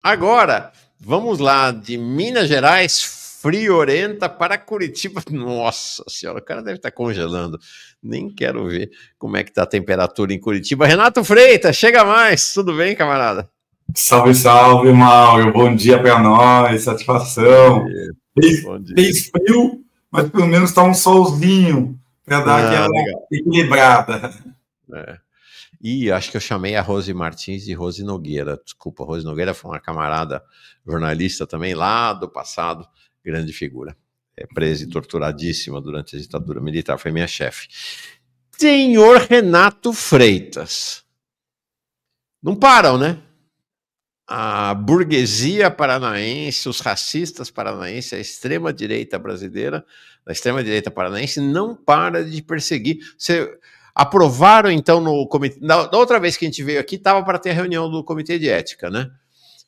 Agora, vamos lá, de Minas Gerais, friorenta para Curitiba. Nossa senhora, o cara deve estar congelando. Nem quero ver como é que está a temperatura em Curitiba. Renato Freitas, chega mais. Tudo bem, camarada? Salve, salve, Mauro. Bom dia para nós, satisfação. Bom dia. Fez frio, mas pelo menos está um solzinho para dar aquela legal. equilibrada. E acho que eu chamei a Rose Martins de Rose Nogueira. Desculpa, Rose Nogueira foi uma camarada jornalista também lá do passado, grande figura. É presa e torturadíssima durante a ditadura militar, foi minha chefe. Senhor Renato Freitas. Não param, né? A burguesia paranaense, os racistas paranaenses, a extrema-direita brasileira, a extrema-direita paranaense não para de perseguir. Você aprovaram, então, no comitê... Da outra vez que a gente veio aqui, estava para ter a reunião do Comitê de Ética, né?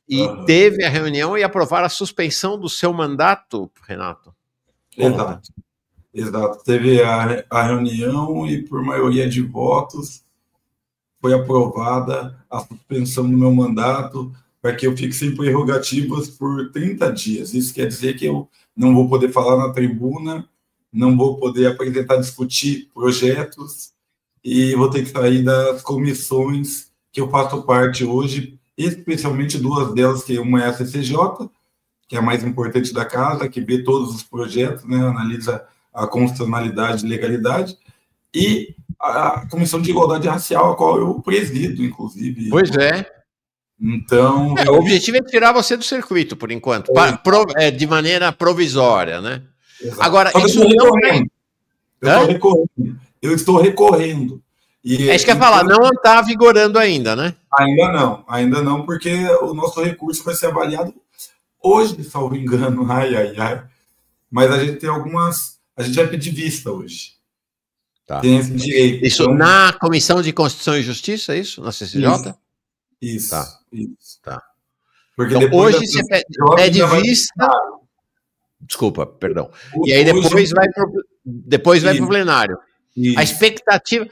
E teve a reunião e aprovaram a suspensão do seu mandato, Renato. Exato. Exato. Teve a reunião e, por maioria de votos, foi aprovada a suspensão do meu mandato para que eu fique sem prerrogativas por 30 dias. Isso quer dizer que eu não vou poder falar na tribuna, não vou poder apresentar, discutir projetos e vou ter que sair das comissões que eu faço parte hoje, especialmente duas delas, que uma é a CCJ, que é a mais importante da casa, que vê todos os projetos, né, analisa a constitucionalidade e legalidade, e a Comissão de Igualdade Racial, a qual eu presido, inclusive. Pois é. Então... o objetivo é tirar você do circuito, por enquanto, de maneira provisória, né? Exato. Agora, isso não tem... Eu estou recorrendo. E, é isso que eu ia falar, não está vigorando ainda, né? Ainda não, porque o nosso recurso vai ser avaliado hoje, salvo engano. Mas a gente tem algumas... A gente vai pedir vista hoje. Tá. Tem esse direito. Isso então... na Comissão de Constituição e Justiça, é isso? Na CCJ? Isso. Tá. Porque então, hoje você pede vista... Desculpa, perdão. E aí depois vai para o plenário. Isso. A expectativa...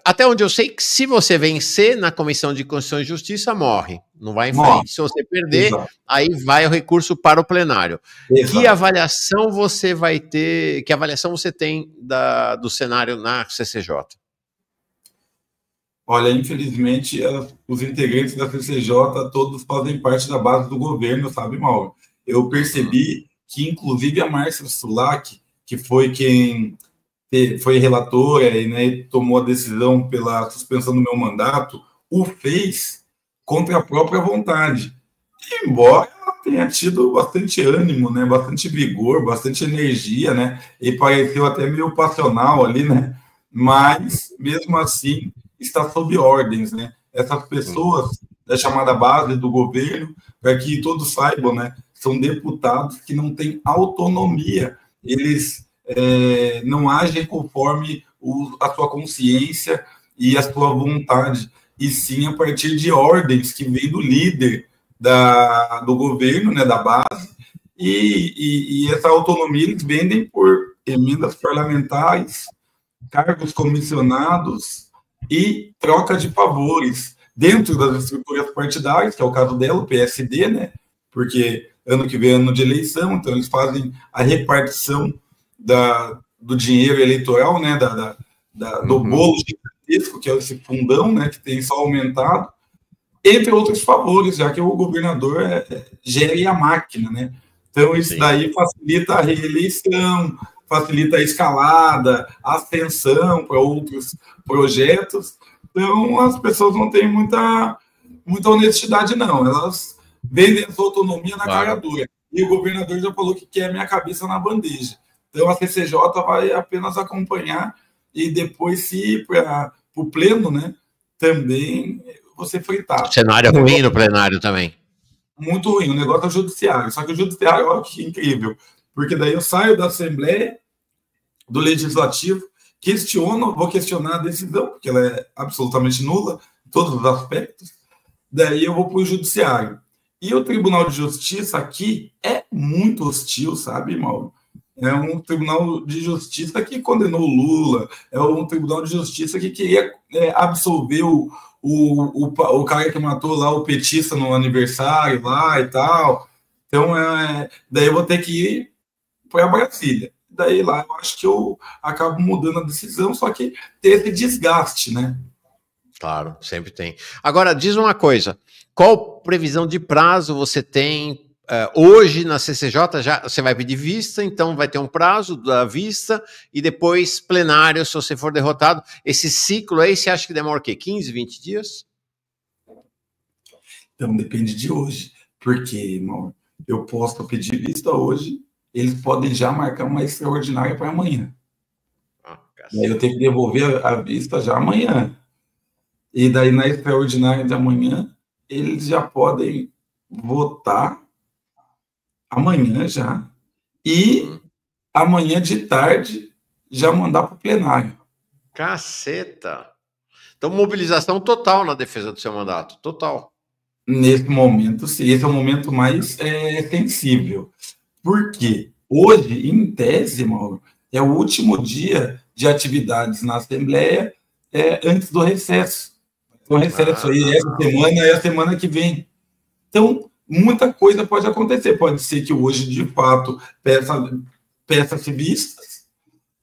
até onde eu sei que se você vencer na Comissão de Constituição e Justiça, morre. Não vai em frente. Se você perder, aí vai o recurso para o plenário. Que avaliação você vai ter... Que avaliação você tem do cenário na CCJ? Olha, infelizmente, os integrantes da CCJ todos fazem parte da base do governo, sabe, Mauro? Eu percebi que, inclusive, a Márcia Sulac, que foi quem foi relatora e, né, tomou a decisão pela suspensão do meu mandato, o fez contra a própria vontade. Embora ela tenha tido bastante ânimo, né, bastante vigor, bastante energia, né, e pareceu até meio passional ali, né, mas, mesmo assim, está sob ordens, né? Essas pessoas da chamada base do governo, para que todos saibam, né, são deputados que não têm autonomia, eles não agem conforme a sua consciência e a sua vontade, e sim a partir de ordens que vêm do líder do governo, né, da base, e essa autonomia eles vendem por emendas parlamentares, cargos comissionados e troca de favores dentro das estruturas partidárias, que é o caso dela, o PSD, né? Porque ano que vem é ano de eleição, então eles fazem a repartição do dinheiro eleitoral, né? Do bolo gigantesco, que é esse fundão, né? Que tem só aumentado, entre outros favores, já que o governador gere a máquina, né? Então isso daí facilita a reeleição, facilita a escalada, a ascensão para outros projetos. Então, as pessoas não têm muita honestidade, não. Elas vendem a sua autonomia na cara dura. E o governador já falou que quer minha cabeça na bandeja. Então, a CCJ vai apenas acompanhar e depois, se ir para o pleno, né, também você fritar. O cenário ruim no plenário também. Muito ruim. O negócio é o judiciário. Só que o judiciário, olha que incrível. Porque daí eu saio da Assembleia, do Legislativo, vou questionar a decisão, porque ela é absolutamente nula em todos os aspectos, daí eu vou para o Judiciário. E o Tribunal de Justiça aqui é muito hostil, sabe, Mauro? É um Tribunal de Justiça que condenou o Lula, é um Tribunal de Justiça que queria absolver o cara que matou lá o petista no aniversário lá e tal. Então, daí eu vou ter que ir para Brasília. Daí lá eu acho que eu acabo mudando a decisão, só que ter esse desgaste, né? Claro, sempre tem. Agora, diz uma coisa, qual previsão de prazo você tem hoje na CCJ? Já você vai pedir vista, então vai ter um prazo da vista e depois plenário se você for derrotado. Esse ciclo aí, você acha que demora o quê? 15, 20 dias? Então depende de hoje, porque, irmão, eu posso pedir vista hoje, eles podem já marcar uma extraordinária para amanhã. E aí eu tenho que devolver a vista já amanhã. E daí na extraordinária de amanhã, eles já podem votar amanhã já. E amanhã de tarde já mandar para o plenário. Caceta! Então, mobilização total na defesa do seu mandato, total. Nesse momento, sim, esse é o momento mais sensível. Por quê? Hoje, em tese, Mauro, é o último dia de atividades na Assembleia antes do recesso. Então, recesso aí essa semana e a semana que vem. Então, muita coisa pode acontecer. Pode ser que hoje, de fato, peça-se vistas.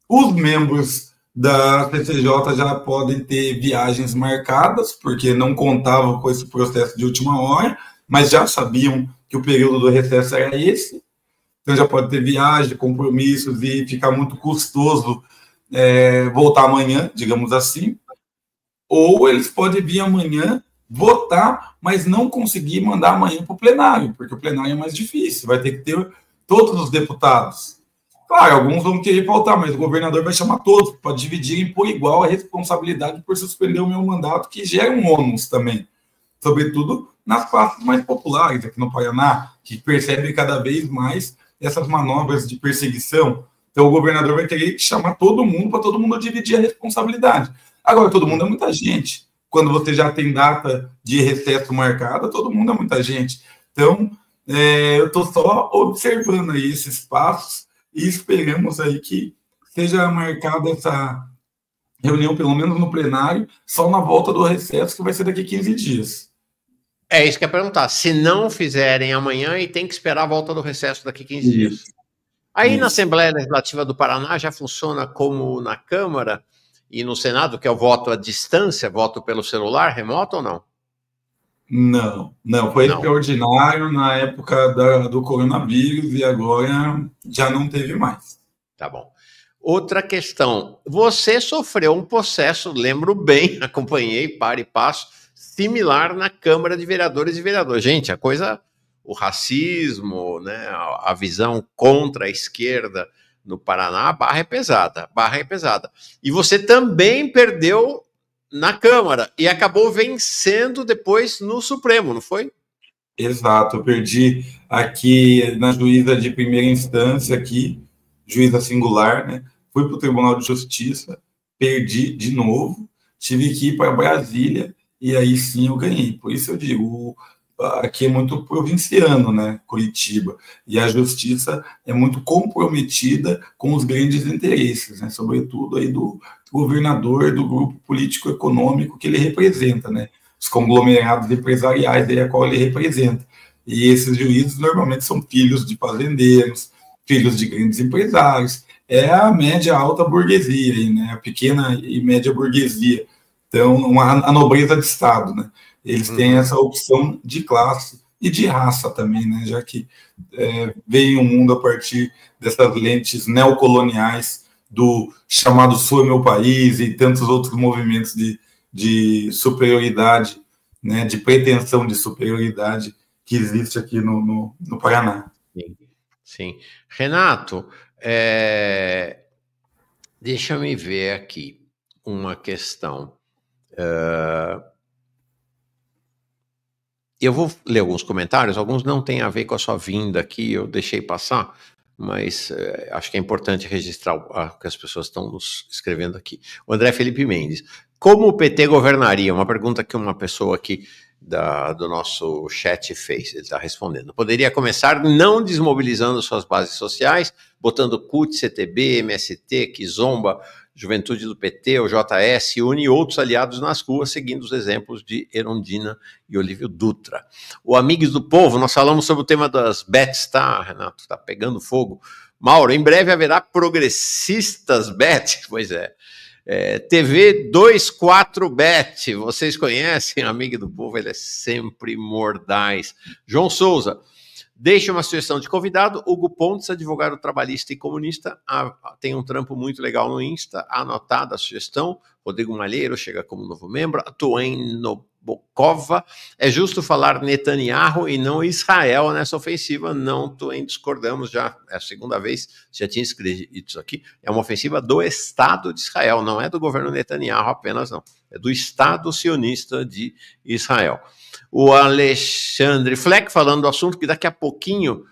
Os membros da CCJ já podem ter viagens marcadas, porque não contavam com esse processo de última hora, mas já sabiam que o período do recesso era esse. Então já pode ter viagem, compromissos e ficar muito custoso voltar amanhã, digamos assim. Ou eles podem vir amanhã, votar, mas não conseguir mandar amanhã para o plenário, porque o plenário é mais difícil, vai ter que ter todos os deputados. Claro, alguns vão querer faltar, mas o governador vai chamar todos, para dividirem por igual a responsabilidade por suspender o meu mandato, que gera um ônus também, sobretudo nas classes mais populares aqui no Paraná, que percebem cada vez mais essas manobras de perseguição. Então o governador vai querer chamar todo mundo para todo mundo dividir a responsabilidade. Agora, todo mundo é muita gente. Quando você já tem data de recesso marcada, todo mundo é muita gente. Então, eu estou só observando aí esses passos e esperamos aí que seja marcada essa reunião, pelo menos no plenário, só na volta do recesso, que vai ser daqui 15 dias. É isso que eu ia perguntar. Se não fizerem amanhã e tem que esperar a volta do recesso daqui 15 dias. Aí na Assembleia Legislativa do Paraná já funciona como na Câmara e no Senado, que é o voto à distância, voto pelo celular, remoto ou não? Não. Foi extraordinário na época do coronavírus e agora já não teve mais. Tá bom. Outra questão. Você sofreu um processo, lembro bem, acompanhei, para e passo, similar na Câmara de Vereadores e Vereadores. Gente, a coisa, o racismo, né, a visão contra a esquerda no Paraná, a barra é pesada, E você também perdeu na Câmara e acabou vencendo depois no Supremo, não foi? Exato, eu perdi aqui na juíza de primeira instância, aqui, juíza singular, né? Fui para o Tribunal de Justiça, perdi de novo, tive que ir para Brasília e aí sim eu ganhei. Por isso eu digo, aqui é muito provinciano, né, Curitiba, e a justiça é muito comprometida com os grandes interesses, né, sobretudo aí do governador, do grupo político-econômico que ele representa, né, os conglomerados empresariais aí a qual ele representa. E esses juízes normalmente são filhos de fazendeiros, filhos de grandes empresários, é a média alta burguesia, aí, né, a pequena e média burguesia, então a nobreza de Estado, né. Eles têm essa opção de classe e de raça também, né? Já que veio o mundo a partir dessas lentes neocoloniais do chamado Sul é meu país e tantos outros movimentos de superioridade, né? De pretensão de superioridade que existe aqui no Paraná. Sim. Renato, deixa me ver aqui uma questão. Eu vou ler alguns comentários, alguns não têm a ver com a sua vinda aqui, eu deixei passar, mas acho que é importante registrar o que as pessoas estão nos escrevendo aqui. O André Felipe Mendes. Como o PT governaria? Uma pergunta que uma pessoa aqui do nosso chat Face, ele está respondendo. Poderia começar não desmobilizando suas bases sociais, botando CUT, CTB, MST, Kizomba, Juventude do PT, o JS, UNE e outros aliados nas ruas, seguindo os exemplos de Erundina e Olívio Dutra. O Amigos do Povo, nós falamos sobre o tema das bets, tá, Renato? Está pegando fogo. Mauro, em breve haverá progressistas bet? Pois é. TV 24Bet, vocês conhecem, amigo do povo, ele é sempre mordaz. João Souza, deixa uma sugestão de convidado, Hugo Pontes, advogado trabalhista e comunista, tem um trampo muito legal no Insta, anotada a sugestão. Rodrigo Malheiro chega como novo membro, Toen Nobokova, é justo falar Netanyahu e não Israel nessa ofensiva, não, Toen, discordamos já, é a segunda vez, já tinha escrito isso aqui, é uma ofensiva do Estado de Israel, não é do governo Netanyahu apenas não, é do Estado sionista de Israel. O Alexandre Fleck falando do assunto que daqui a pouquinho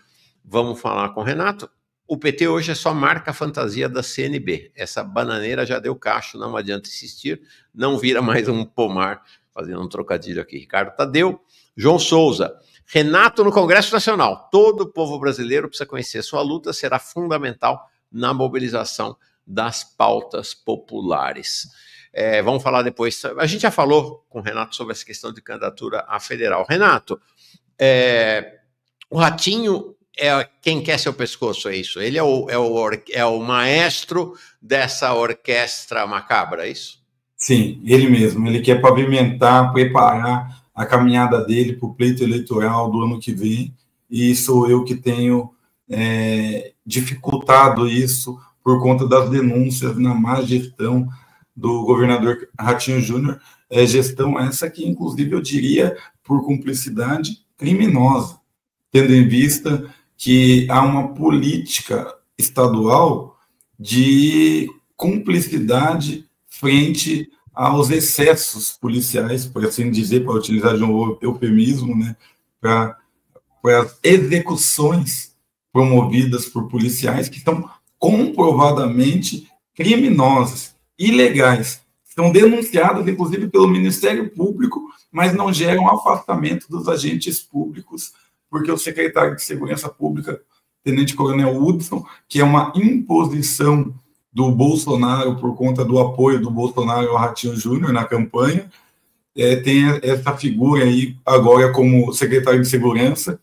vamos falar com o Renato. O PT hoje é só marca fantasia da CNB. Essa bananeira já deu cacho, não adianta insistir, não vira mais um pomar, fazendo um trocadilho aqui. Ricardo Tadeu, João Souza, Renato no Congresso Nacional. Todo o povo brasileiro precisa conhecer sua luta, será fundamental na mobilização das pautas populares. Vamos falar depois. A gente já falou com o Renato sobre essa questão de candidatura à federal. Renato, o Ratinho é quem quer seu pescoço, é isso? Ele é o maestro dessa orquestra macabra, é isso? Sim, ele mesmo. Ele quer pavimentar, preparar a caminhada dele para o pleito eleitoral do ano que vem, e sou eu que tenho dificultado isso por conta das denúncias na má gestão do governador Ratinho Júnior, gestão essa que, inclusive, eu diria, por cumplicidade criminosa, tendo em vista que há uma política estadual de cumplicidade frente aos excessos policiais, por assim dizer, para utilizar de um eufemismo, né, para as execuções promovidas por policiais que estão comprovadamente criminosas, ilegais, são denunciadas, inclusive, pelo Ministério Público, mas não geram afastamento dos agentes públicos, porque o secretário de Segurança Pública, Tenente Coronel Hudson, que é uma imposição do Bolsonaro por conta do apoio do Bolsonaro ao Ratinho Júnior na campanha, tem essa figura aí agora como secretário de Segurança,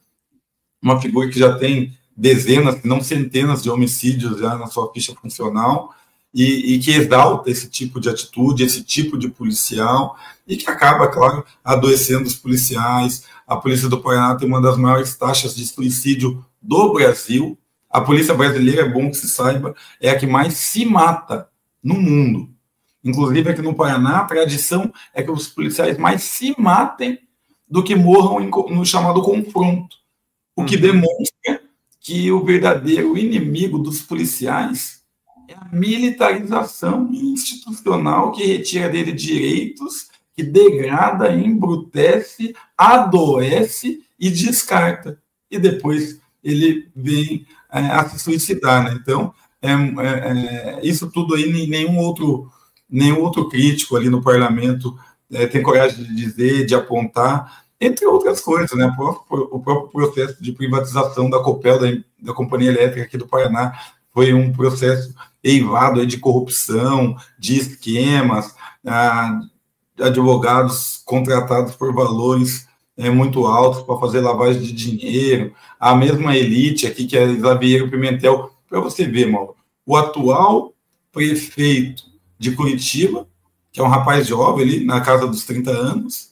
uma figura que já tem dezenas, se não centenas de homicídios já na sua ficha funcional, e que exalta esse tipo de atitude, esse tipo de policial, e que acaba, claro, adoecendo os policiais. A Polícia do Paraná tem uma das maiores taxas de suicídio do Brasil. A polícia brasileira, é bom que se saiba, é a que mais se mata no mundo. Inclusive, aqui no Paraná, a tradição é que os policiais mais se matem do que morram no chamado confronto. O que demonstra que o verdadeiro inimigo dos policiais é a militarização institucional que retira dele direitos, que degrada, embrutece, adoece e descarta. E depois ele vem a se suicidar, né? Então, isso tudo aí, nenhum outro crítico ali no parlamento tem coragem de dizer, de apontar, entre outras coisas, né? O próprio processo de privatização da Copel, da Companhia Elétrica aqui do Paraná, foi um processo eivado aí de corrupção, de esquemas, advogados contratados por valores muito altos para fazer lavagem de dinheiro, a mesma elite aqui, que é Slaviero Pimentel, para você ver, Mauro, o atual prefeito de Curitiba, que é um rapaz jovem ali, na casa dos 30 anos,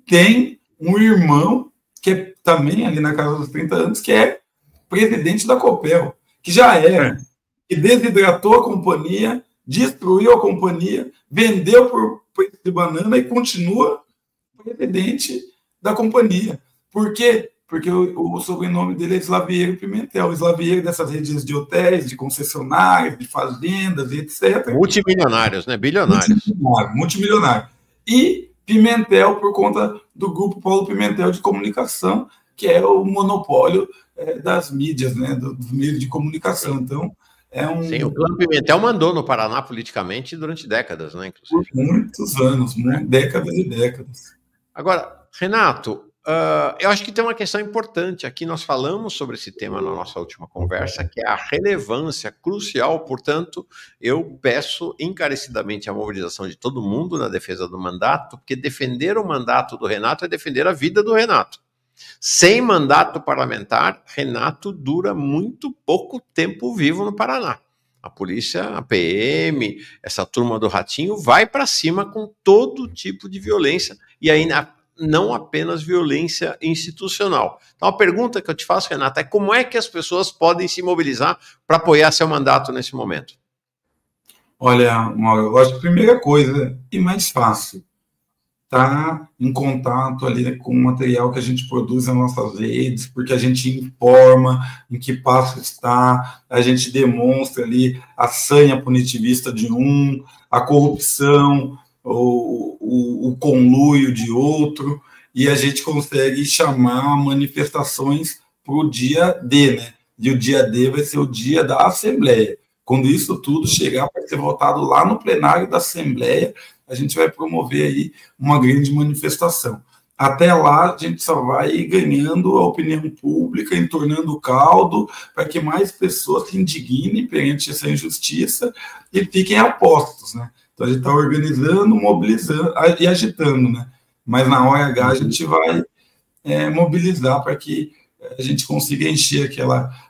tem um irmão, que é também ali na casa dos 30 anos, que é presidente da Copel, que já era, que desidratou a companhia, destruiu a companhia, vendeu por preço de banana e continua presidente da companhia. Por quê? Porque o sobrenome dele é Slaviero Pimentel, Slaviero dessas redes de hotéis, de concessionárias, de fazendas, etc. Multimilionários, né? Bilionários. Multimilionário. E Pimentel por conta do grupo Paulo Pimentel de Comunicação, que é o monopólio das mídias, né? Dos meios de comunicação. Então, Sim, o Clã Pimentel mandou no Paraná politicamente durante décadas, né? Inclusive. Por muitos anos, décadas e décadas. Agora, Renato, eu acho que tem uma questão importante aqui. Nós falamos sobre esse tema na nossa última conversa, que é a relevância crucial. Portanto, eu peço encarecidamente a mobilização de todo mundo na defesa do mandato, porque defender o mandato do Renato é defender a vida do Renato. Sem mandato parlamentar, Renato dura muito pouco tempo vivo no Paraná. A polícia, a PM, essa turma do Ratinho vai para cima com todo tipo de violência, e aí não apenas violência institucional. Então a pergunta que eu te faço, Renato, é como é que as pessoas podem se mobilizar para apoiar seu mandato nesse momento? Olha, Mauro, eu acho que a primeira coisa e mais fácil, tá em contato ali com o material que a gente produz nas nossas redes, porque a gente informa em que passo está, a gente demonstra ali a sanha punitivista de um, a corrupção, o conluio de outro, e a gente consegue chamar manifestações para o dia D, né? E o dia D vai ser o dia da Assembleia. Quando isso tudo chegar para ser votado lá no plenário da Assembleia, a gente vai promover aí uma grande manifestação. Até lá, a gente só vai ganhando a opinião pública, entornando o caldo, para que mais pessoas se indignem perante essa injustiça e fiquem a postos, né? Então, a gente está organizando, mobilizando e agitando, né? Mas na hora H a gente vai mobilizar para que a gente consiga encher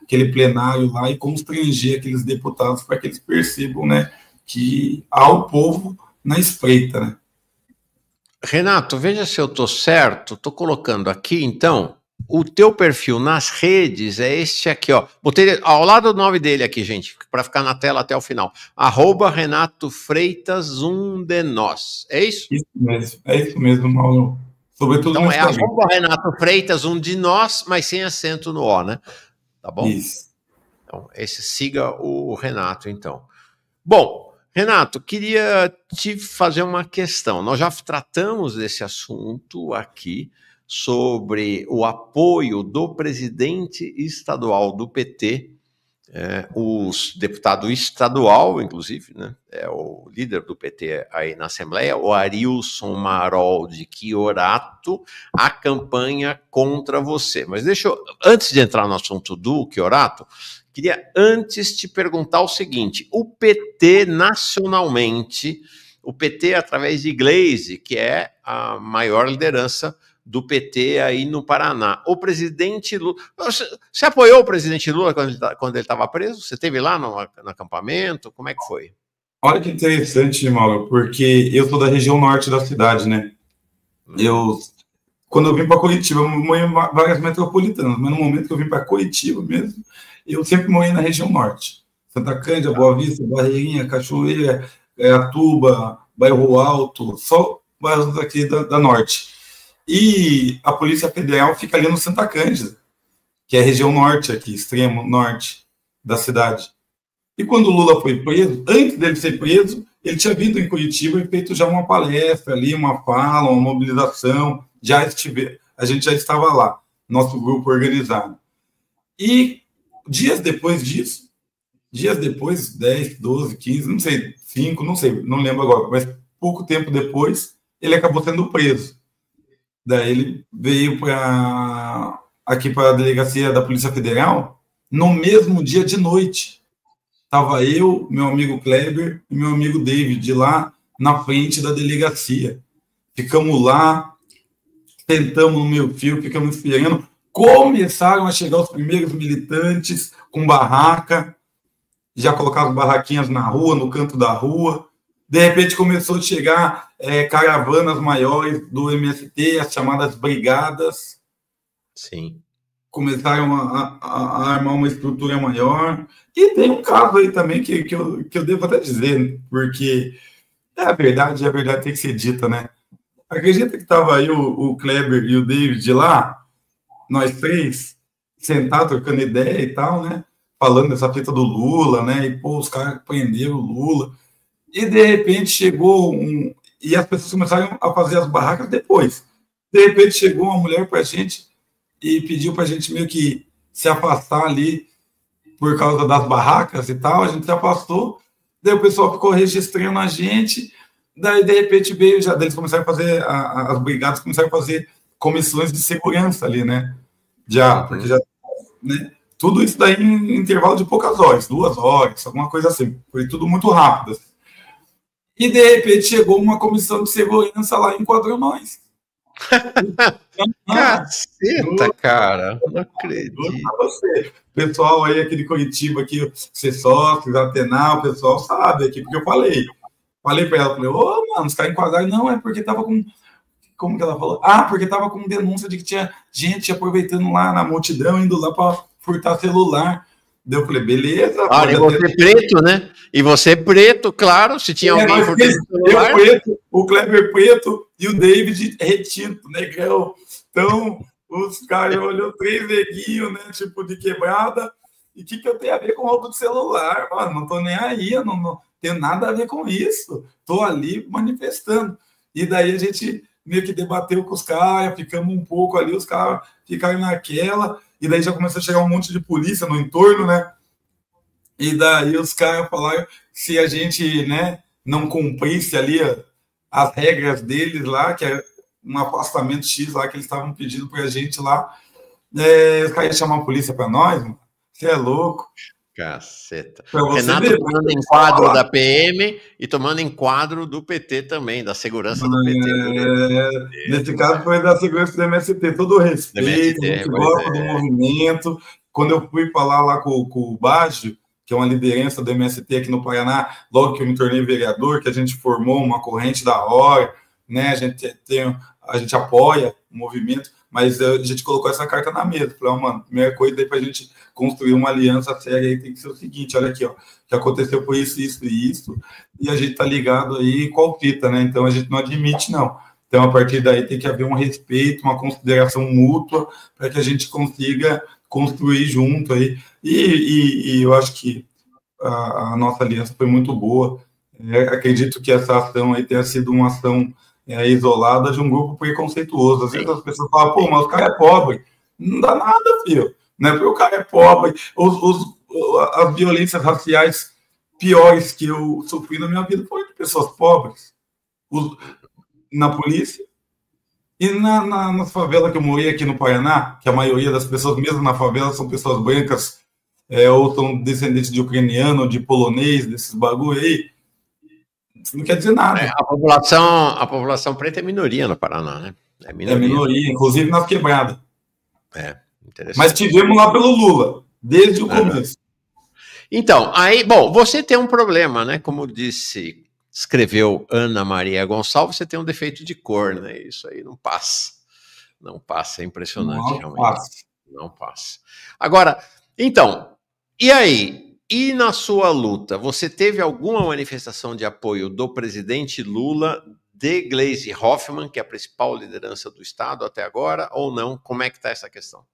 aquele plenário lá e constranger aqueles deputados para que eles percebam, né, que há o povo na espreita, né? Renato, veja se eu estou certo. Estou colocando aqui, então, o teu perfil nas redes é este aqui, ó. Botei ao lado do nome dele aqui, gente, para ficar na tela até o final. @Renato Freitas, um de nós. É isso? É isso mesmo, Mauro. Sobretudo então no é @Renato Freitas, um de nós, mas sem acento no O, né? Tá bom? Isso. Então, siga o Renato, então. Bom, Renato, queria te fazer uma questão. Nós já tratamos desse assunto aqui, sobre o apoio do presidente estadual do PT, o deputado estadual, inclusive, né, é o líder do PT aí na Assembleia, o Arilson Marol de Chiorato, a campanha contra você. Mas deixa eu, antes de entrar no assunto do Chiorato, queria antes te perguntar o seguinte: o PT nacionalmente, o PT através de Gleisi, que é a maior liderança do PT aí no Paraná, o presidente Lula... Você apoiou o presidente Lula quando ele estava preso? Você esteve lá no acampamento? Como é que foi? Olha que interessante, Mauro, porque eu sou da região norte da cidade, né? Quando eu vim para Curitiba, eu morei em várias metropolitanas, mas no momento que eu vim para Curitiba mesmo, eu sempre morei na região norte. Santa Cândida, Boa Vista, Barreirinha, Cachoeira, Atuba, Bairro Alto, só bairros aqui da norte. E a Polícia Federal fica ali no Santa Cândida, que é a região norte aqui, extremo norte da cidade. E quando o Lula foi preso, antes dele ser preso, ele tinha vindo em Curitiba e feito já uma palestra ali, uma fala, uma mobilização, a gente já estava lá, nosso grupo organizado. E dias depois disso, 10, 12, 15, não sei, 5, não sei, não lembro agora, mas pouco tempo depois, ele acabou sendo preso. Daí ele veio aqui para a delegacia da Polícia Federal no mesmo dia de noite. Estava eu, meu amigo Kleber e meu amigo David lá na frente da delegacia. Ficamos lá, sentamos no meio fio, ficamos esperando. Começaram a chegar os primeiros militantes com barraca, já colocaram barraquinhas na rua, no canto da rua. De repente começou a chegar caravanas maiores do MST, as chamadas brigadas. Sim. Começaram a armar uma estrutura maior. E tem um caso aí também que eu devo até dizer, porque a verdade tem que ser dita, né? Acredita que estava aí o Kleber e o David lá, nós três, sentados, trocando ideia e tal, né? Falando dessa fita do Lula, né? E, pô, os caras prenderam o Lula. E, de repente, chegou e as pessoas começaram a fazer as barracas depois. De repente, chegou uma mulher para a gente e pediu para a gente meio que se afastar ali por causa das barracas e tal. A gente se afastou. Daí o pessoal ficou registrando a gente. Daí, de repente, veio... Eles começaram a fazer... As brigadas começaram a fazer comissões de segurança ali, né? Já, porque já, né? Tudo isso daí em intervalo de poucas horas, 2 horas, alguma coisa assim. Foi tudo muito rápido. E, de repente, chegou uma comissão de segurança lá e enquadrou nós. Caceta, cara. Não acredito. O pessoal aí aqui de Curitiba, aqui, ser sócio, Atenal, o pessoal sabe aqui, porque eu falei. Falei para ela, falei, mano, os caras enquadraram. Não, é porque tava com... Como que ela falou? Porque tava com denúncia de que tinha gente aproveitando lá na multidão, indo lá para furtar celular. Daí eu falei, beleza. E você preto, né? E você preto, claro, se tinha alguém furtando celular. Eu preto, o Kleber preto e o David retinto, negrão. Então, os caras olhou 3 neguinhos, né? Tipo, de quebrada. E o que eu tenho a ver com roubo de celular? Mano, não tô nem aí, eu não tenho nada a ver com isso. Tô ali manifestando. E daí a gente meio que debateu com os caras, ficamos um pouco ali, os caras ficaram naquela, e daí já começou a chegar um monte de polícia no entorno, né? E daí os caras falaram se a gente, né, não cumprisse ali as regras deles lá, que é um afastamento X lá que eles estavam pedindo pra gente lá, os caras iam chamar a polícia pra nós, mano. Você é louco. Caceta. Renato tomando enquadro da PM e tomando enquadro do PT também, da segurança do PT. Nesse caso foi da segurança do MST, todo o respeito, a gente gosta do movimento. Quando eu fui falar lá com o Baggio, que é uma liderança do MST aqui no Paraná, logo que eu me tornei vereador, que a gente formou uma corrente da hora, né? A gente apoia o movimento, mas a gente colocou essa carta na mesa. Falei, mano, a primeira coisa aí para a gente construir uma aliança séria aí tem que ser o seguinte, olha aqui, ó, que aconteceu por isso, isso e isso, e a gente tá ligado aí qual fita, né? Então a gente não admite, não. Então, a partir daí tem que haver um respeito, uma consideração mútua para que a gente consiga construir junto aí. E eu acho que a nossa aliança foi muito boa. Acredito que essa ação aí tenha sido uma ação isolada de um grupo preconceituoso. Às vezes as pessoas falam, pô, mas o cara é pobre. Não dá nada, filho. Não é porque o cara é pobre. As violências raciais piores que eu sofri na minha vida foram de pessoas pobres. Na polícia. E nas favelas que eu morei aqui no Paraná, que a maioria das pessoas, mesmo na favela, são pessoas brancas, ou são descendentes de ucraniano, de polonês, desses bagulho aí, isso não quer dizer nada. A população preta é minoria no Paraná, né? É minoria, inclusive nas quebradas. Interessante. Mas tivemos lá pelo Lula, desde o começo. Então, aí, bom, você tem um problema, né? Como escreveu Ana Maria Gonçalves, você tem um defeito de cor, né? Isso aí não passa. Não passa, é impressionante, realmente. Não passa. Agora, então, e aí? E na sua luta, você teve alguma manifestação de apoio do presidente Lula, de Gleisi Hoffmann, que é a principal liderança do Estado até agora, ou não? Como é que está essa questão?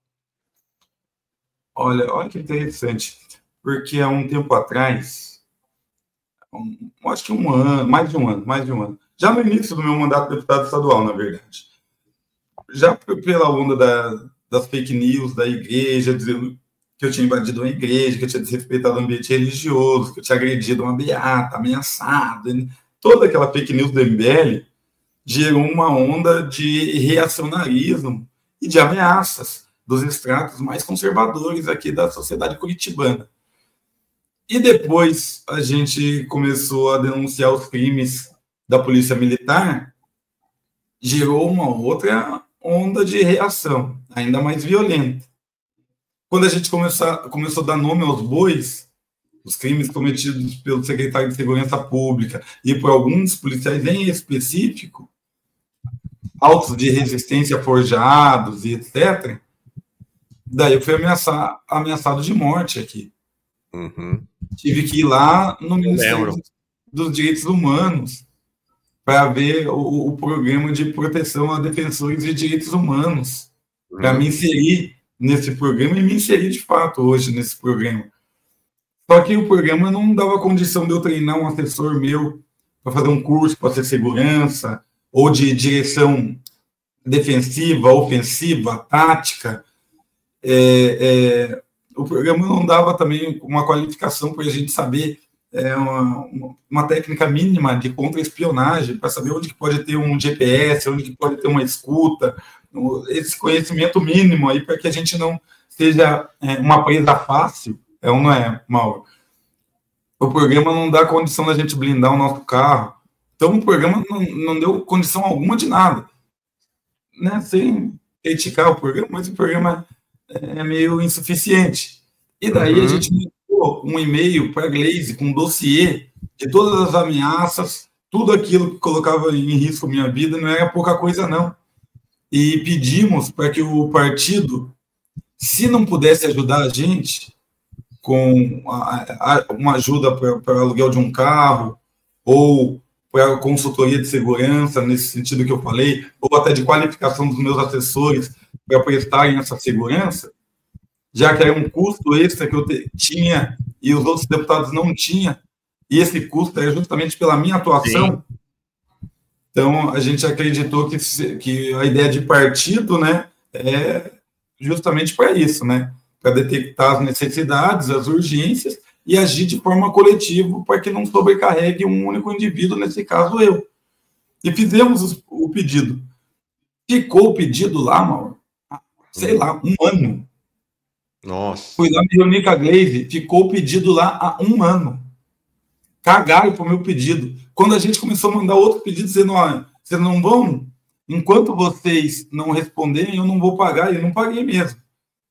Olha que interessante, porque há um tempo atrás, acho que mais de um ano, já no início do meu mandato de deputado estadual, na verdade, já pela onda das fake news da igreja, dizendo que eu tinha invadido uma igreja, que eu tinha desrespeitado o ambiente religioso, que eu tinha agredido uma beata, ameaçado, toda aquela fake news do MBL gerou uma onda de reacionarismo e de ameaças dos estratos mais conservadores aqui da sociedade curitibana. E depois a gente começou a denunciar os crimes da polícia militar, gerou uma outra onda de reação, ainda mais violenta. Quando a gente começou a dar nome aos bois, os crimes cometidos pelo secretário de Segurança Pública e por alguns policiais em específico, autos de resistência forjados e etc., daí eu fui ameaçado de morte aqui. Tive que ir lá no Ministério dos Direitos Humanos para ver o programa de proteção a defensores de direitos humanos, para me inserir nesse programa e me inserir de fato hoje nesse programa. Só que o programa não dava condição de eu treinar um assessor meu para fazer um curso para ser segurança ou de direção defensiva, ofensiva, tática. O programa não dava também uma qualificação para a gente saber uma técnica mínima de contra-espionagem, para saber onde que pode ter um GPS, onde que pode ter uma escuta, esse conhecimento mínimo aí para que a gente não seja uma presa fácil, ou não é, Mauro? O programa não dá condição da gente blindar o nosso carro. Então, o programa não deu condição alguma de nada. Né? Sem criticar o programa, mas o programa é meio insuficiente. E daí a gente mandou um e-mail para a Glaze com um dossiê de todas as ameaças, tudo aquilo que colocava em risco a minha vida, não era pouca coisa, não. E pedimos para que o partido, se não pudesse ajudar a gente com uma ajuda para aluguel de um carro, ou para consultoria de segurança, nesse sentido que eu falei, ou até de qualificação dos meus assessores para prestarem essa segurança, já que era um custo extra que eu tinha e os outros deputados não tinham, e esse custo era justamente pela minha atuação. Sim. Então, a gente acreditou que a ideia de partido, né, é justamente para isso, né, para detectar as necessidades, as urgências, e agir de forma coletiva para que não sobrecarregue um único indivíduo, nesse caso eu. E fizemos o pedido. Ficou o pedido lá, Mauro, sei lá, um ano. Nossa. Fui lá me reunir com a Glaze, ficou o pedido lá há um ano. Cagaram para o meu pedido. Quando a gente começou a mandar outro pedido, dizendo, olha, vocês não vão, enquanto vocês não responderem, eu não vou pagar. Eu não paguei mesmo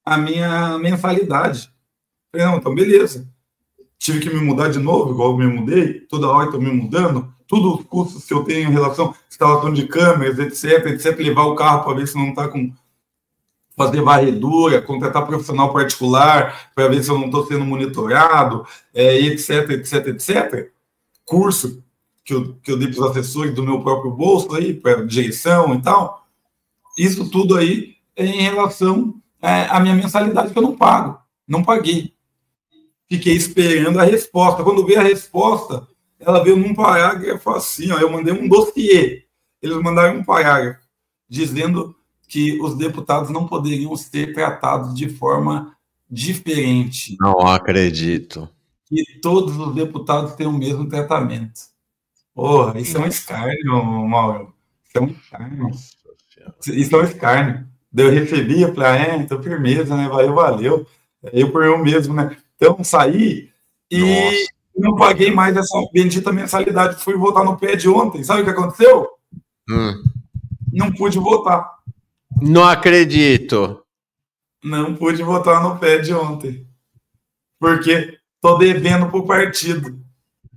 a minha mensalidade. Falei, não, então beleza. Tive que me mudar de novo, igual eu me mudei, toda hora estou me mudando, todos os custos que eu tenho em relação à instalação de câmeras, etc, levar o carro para ver se não está com... fazer varredura, contratar profissional particular para ver se eu não estou sendo monitorado, etc. Curso que eu dei para os assessores do meu próprio bolso, aí para direção e tal. Isso tudo aí é em relação à minha mensalidade que eu não pago, não paguei. Fiquei esperando a resposta. Quando veio a resposta, ela veio num parágrafo assim, ó, eu mandei um dossiê. Eles mandaram um parágrafo dizendo que os deputados não poderiam ser tratados de forma diferente. Não acredito. Que todos os deputados têm o mesmo tratamento. Porra, isso é um escárnio, Mauro. Isso é um escárnio. Isso é um escárnio. Eu recebi, eu falei, então firmeza, né? Valeu. Eu por eu mesmo, né? Então, saí e não paguei mais essa bendita mensalidade. Fui votar no pé de ontem. Sabe o que aconteceu? Não pude votar. Não acredito. Não pude votar no pé de ontem. Porque tô devendo pro partido.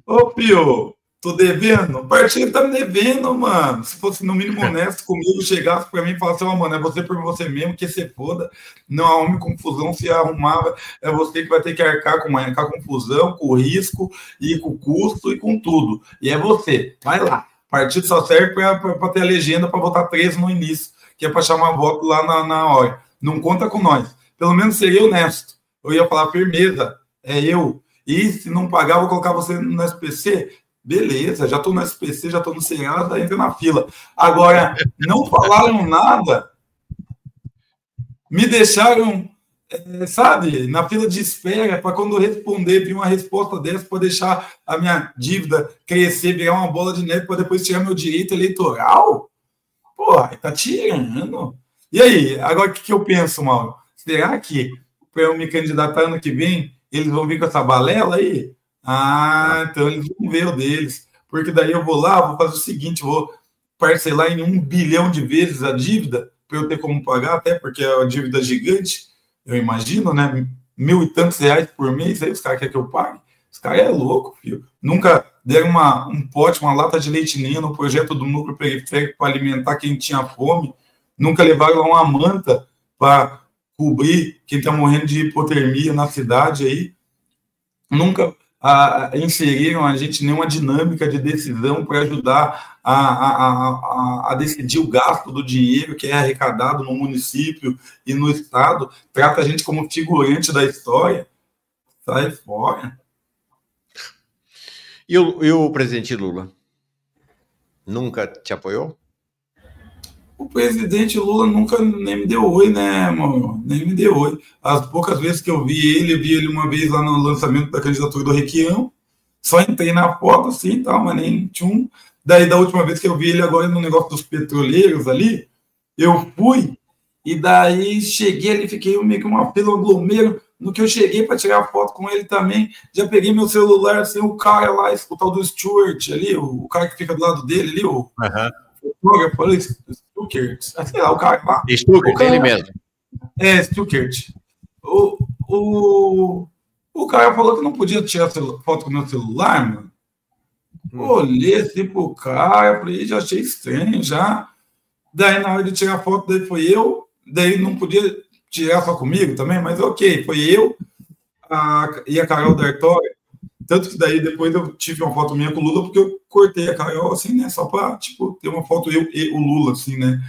Ô, Pio, tô devendo? O partido tá me devendo, mano. Se fosse no mínimo honesto comigo, chegasse pra mim e falasse, mano, é você por você mesmo, que você foda. Não arrume confusão, se arrumava, é você que vai ter que arcar com a confusão, com o risco, e com o custo, e com tudo. E é você. Vai lá. O partido só serve pra ter a legenda pra votar 13 no início, que é para chamar voto lá na hora. Não conta com nós. Pelo menos seria honesto. Eu ia falar, firmeza, é eu. E se não pagar, vou colocar você no SPC. Beleza, já estou no SPC, já estou no Serasa, entra na fila. Agora, não falaram nada, me deixaram, sabe, na fila de espera, para quando eu responder, vir uma resposta dessa, para deixar a minha dívida crescer, virar uma bola de neve, para depois tirar meu direito eleitoral? Porra, tá tirando. E aí, agora o que eu penso, Mauro? Será que para eu me candidatar ano que vem, eles vão vir com essa balela aí? Então eles vão ver o deles. Porque daí eu vou lá, vou fazer o seguinte, vou parcelar em 1 bilhão de vezes a dívida, para eu ter como pagar, até porque é uma dívida gigante, eu imagino, né? 1.000 e tantos reais por mês, aí os caras querem que eu pague. Os caras é louco, filho. Nunca deram um pote, uma lata de leite ninho no projeto do núcleo periférico para alimentar quem tinha fome. Nunca levaram uma manta para cobrir quem está morrendo de hipotermia na cidade aí. Nunca inseriram a gente em nenhuma dinâmica de decisão para ajudar a decidir o gasto do dinheiro que é arrecadado no município e no estado. Trata a gente como figurante da história. Sai fora. E o presidente Lula? Nunca te apoiou? O presidente Lula nunca nem me deu oi, né, mano? Nem me deu oi. As poucas vezes que eu vi ele uma vez lá no lançamento da candidatura do Requião. Só entrei na foto, assim, e tal, mas nem tchum. Daí, da última vez que eu vi ele agora no negócio dos petroleiros ali, Eu fui, e daí cheguei ali, fiquei meio que uma fila, um aglomero. No que eu cheguei para tirar foto com ele também, já peguei meu celular, assim, o cara lá, o tal do Stuart ali, o cara que fica do lado dele ali, o fotógrafo, falei, Stuart, sei lá, o cara lá. Stuart, ele mesmo. Stuart. O cara falou que não podia tirar foto com meu celular, mano. Olhei assim pro cara, falei, já achei estranho, já. Daí, na hora de tirar foto, daí foi eu, daí não podia tirar só comigo também, mas ok, foi eu e a Carol D'Artória. Tanto que daí depois eu tive uma foto minha com o Lula, porque eu cortei a Carol, assim, né, só pra, tipo, ter uma foto eu e o Lula, assim, né.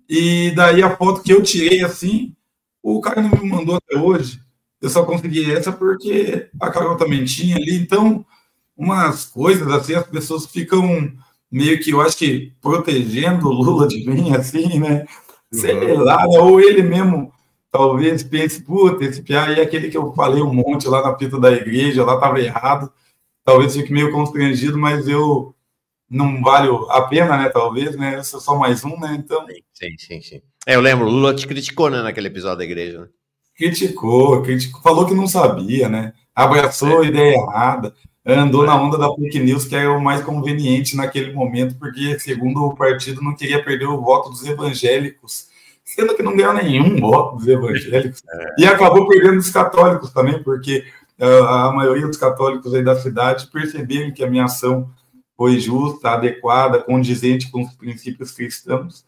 E daí a foto que eu tirei, assim, o cara não me mandou até hoje. Eu só consegui essa porque a Carol também tinha ali. Então, umas coisas assim, as pessoas ficam meio que, eu acho que, protegendo o Lula de mim, assim, né? Sei lá, né? Ou ele mesmo talvez pense, puta, esse piá aí é aquele que eu falei um monte lá na pista da igreja, lá estava errado. Talvez fique meio constrangido, mas eu não valho a pena, né? Talvez, né? Eu sou só mais um, né? Então. Sim. Eu lembro, o Lula te criticou, né, naquele episódio da igreja, né? Criticou, falou que não sabia, né? Abraçou a ideia errada, andou na onda da fake news, que era o mais conveniente naquele momento, porque, segundo o partido, não queria perder o voto dos evangélicos, sendo que não ganhou nenhum voto dos evangélicos, e acabou perdendo dos católicos também, porque a maioria dos católicos aí da cidade perceberam que a minha ação foi justa, adequada, condizente com os princípios cristãos,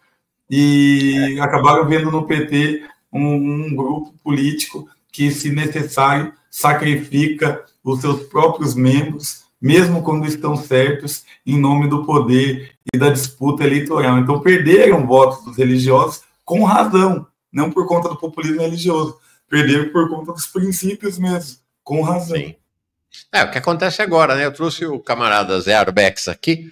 e acabaram vendo no PT um grupo político que, se necessário, sacrifica os seus próprios membros, mesmo quando estão certos, em nome do poder e da disputa eleitoral. Então, perderam votos dos religiosos com razão, não por conta do populismo religioso, perderam por conta dos princípios mesmo, com razão. Sim. O que acontece agora, né? Eu trouxe o camarada Zé Arbex aqui,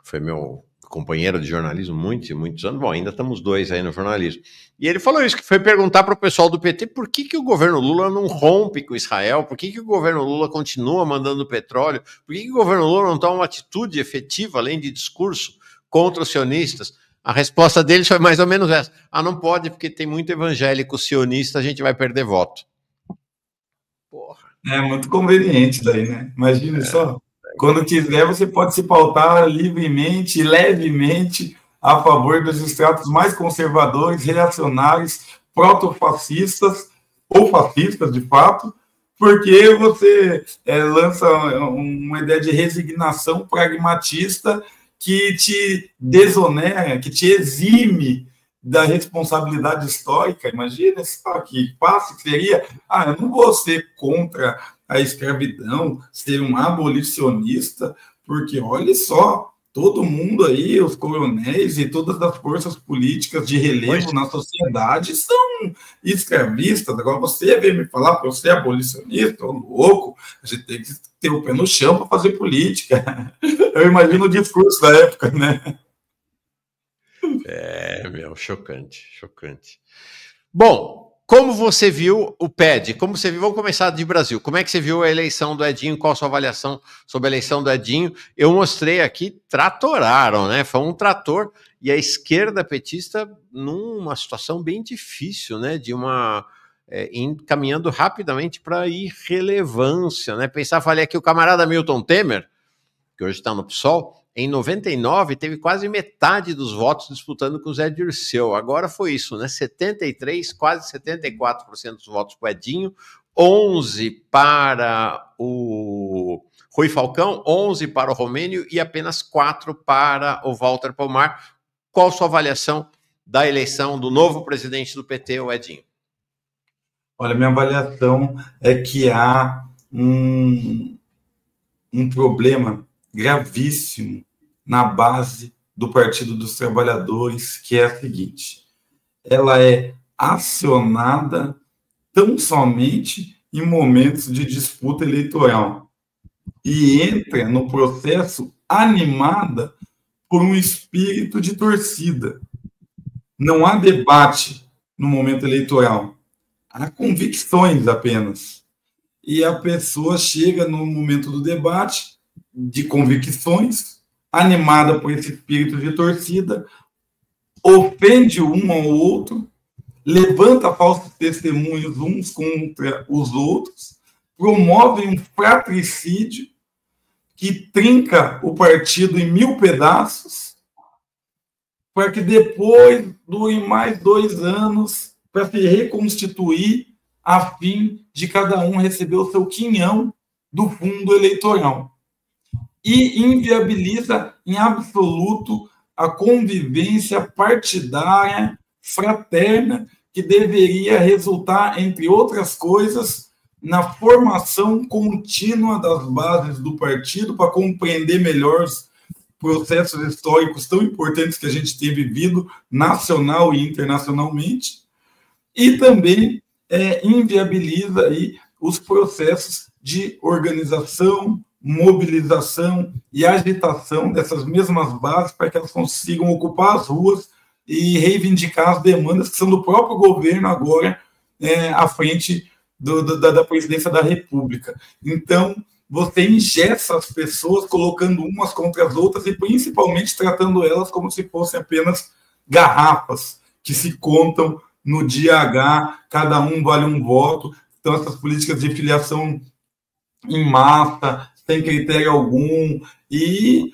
foi meu companheiro de jornalismo muitos anos, bom, ainda estamos dois aí no jornalismo, e ele falou isso, que foi perguntar para o pessoal do PT por que o governo Lula não rompe com Israel, por que o governo Lula continua mandando petróleo, por que o governo Lula não toma uma atitude efetiva, além de discurso, contra os sionistas. A resposta deles foi mais ou menos essa: não pode, porque tem muito evangélico sionista, a gente vai perder voto. Porra. É muito conveniente daí, né? Imagina só. Quando quiser, você pode se pautar livremente, levemente, a favor dos estratos mais conservadores, reacionários, protofascistas, ou fascistas, de fato, porque você lança uma ideia de resignação pragmatista que te desonera, que te exime da responsabilidade histórica. Imagina só que fácil que seria. Eu não vou ser contra a escravidão, ser um abolicionista, porque olha só, todo mundo aí, os coronéis e todas as forças políticas de relevo na sociedade são escravistas. Agora você vem me falar para você abolicionista, ou louco, a gente tem que ter o pé no chão para fazer política. Eu imagino o discurso da época, né? Chocante. Bom, como você viu o PED? Vamos começar de Brasil. Como é que você viu a eleição do Edinho? Qual a sua avaliação sobre a eleição do Edinho? Eu mostrei aqui, tratoraram, né? Foi um trator, e a esquerda petista numa situação bem difícil, né? Caminhando rapidamente para a irrelevância, né? Falei aqui o camarada Milton Temer, que hoje está no PSOL, em 99 teve quase metade dos votos disputando com o Zé Dirceu. Agora foi isso, né? 73%, quase 74% dos votos para o Edinho, 11 para o Rui Falcão, 11 para o Romênio e apenas 4 para o Walter Pomar. Qual a sua avaliação da eleição do novo presidente do PT, o Edinho? Olha, minha avaliação é que há um problema gravíssimo na base do Partido dos Trabalhadores, que é a seguinte: ela é acionada tão somente em momentos de disputa eleitoral e entra no processo animada por um espírito de torcida. Não há debate no momento eleitoral, há convicções apenas. E a pessoa chega no momento do debate de convicções, animada por esse espírito de torcida, ofende um ao outro, levanta falsos testemunhos uns contra os outros, promove um fratricídio que trinca o partido em 1000 pedaços, para que depois dure mais 2 anos para se reconstituir a fim de cada um receber o seu quinhão do fundo eleitoral. E inviabiliza em absoluto a convivência partidária, fraterna, que deveria resultar, entre outras coisas, na formação contínua das bases do partido para compreender melhor os processos históricos tão importantes que a gente tem vivido nacional e internacionalmente, e também inviabiliza aí os processos de organização, mobilização e agitação dessas mesmas bases para que elas consigam ocupar as ruas e reivindicar as demandas que são do próprio governo agora à frente da presidência da República. Então, você ingessa as pessoas colocando umas contra as outras e principalmente tratando elas como se fossem apenas garrafas que se contam no dia H, cada um vale um voto. Então, essas políticas de filiação em massa, sem critério algum, e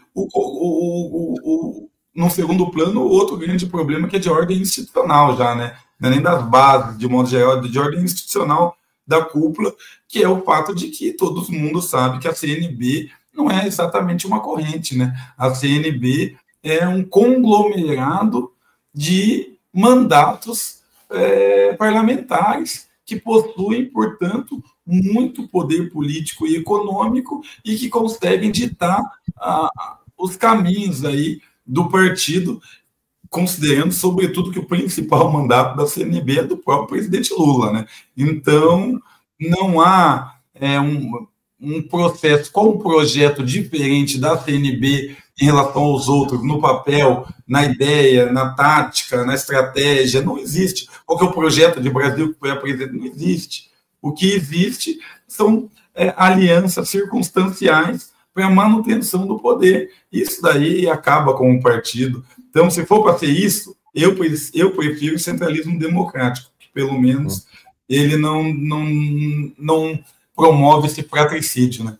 no segundo plano, o outro grande problema que é de ordem institucional já, né? Não é nem das bases, de modo geral, de ordem institucional da cúpula, que é o fato de que todo mundo sabe que a CNB não é exatamente uma corrente, né? A CNB é um conglomerado de mandatos parlamentares que possuem, portanto, muito poder político e econômico e que conseguem ditar os caminhos aí do partido, considerando, sobretudo, que o principal mandato da CNB é do próprio presidente Lula, né? Então, não há um processo com um projeto diferente da CNB em relação aos outros, no papel, na ideia, na tática, na estratégia, não existe. Qual que é o projeto de Brasil que foi apresentado? Não existe. O que existe são alianças circunstanciais para a manutenção do poder. Isso daí acaba com o partido. Então, se for para ser isso, eu prefiro o centralismo democrático, que pelo menos ele não promove esse fratricídio, né?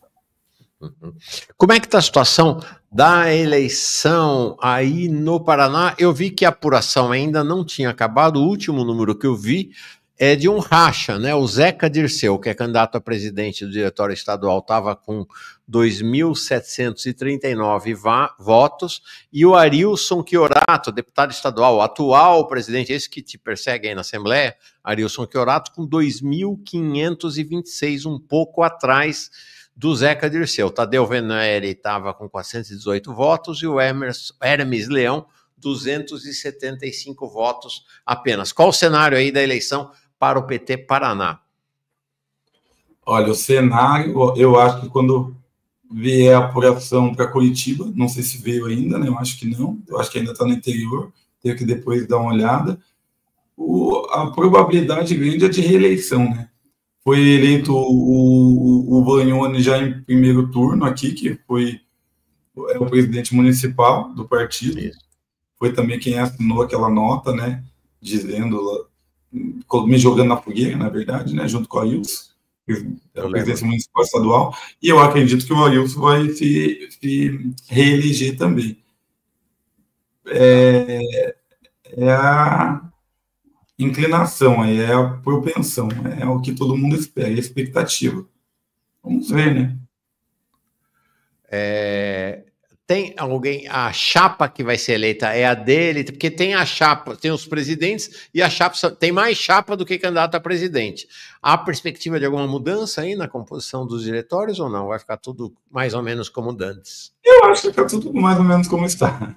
Como é que está a situação da eleição aí no Paraná? Eu vi que a apuração ainda não tinha acabado. O último número que eu vi é de um racha, né? O Zeca Dirceu, que é candidato a presidente do Diretório Estadual, estava com 2.739 votos, e o Arilson Chiorato, deputado estadual, atual presidente, esse que te persegue aí na Assembleia, Arilson Chiorato, com 2.526, um pouco atrás do Zeca Dirceu. Tadeu Venere estava com 418 votos e o Hermes Leão, 275 votos apenas. Qual o cenário aí da eleição para o PT Paraná? Olha, o cenário, eu acho que quando vier a apuração para Curitiba, não sei se veio ainda, né? Eu acho que não, eu acho que ainda está no interior, tenho que depois dar uma olhada. A probabilidade grande é de reeleição, né? Foi eleito o Vagnoni já em primeiro turno aqui, que foi o presidente municipal do partido. Isso. Foi também quem assinou aquela nota, né? Dizendo, me jogando na fogueira, na verdade, né? Junto com o Arilson, a presidência municipal estadual. E eu acredito que o Arilson vai se reeleger também. É a inclinação, é a propensão, é o que todo mundo espera, é a expectativa. Vamos ver, né? Tem alguém, a chapa que vai ser eleita é a dele, porque tem a chapa, tem os presidentes e a chapa, tem mais chapa do que candidato a presidente. Há perspectiva de alguma mudança aí na composição dos diretórios ou não? Vai ficar tudo mais ou menos como antes? Eu acho que vai ficar tudo mais ou menos como está.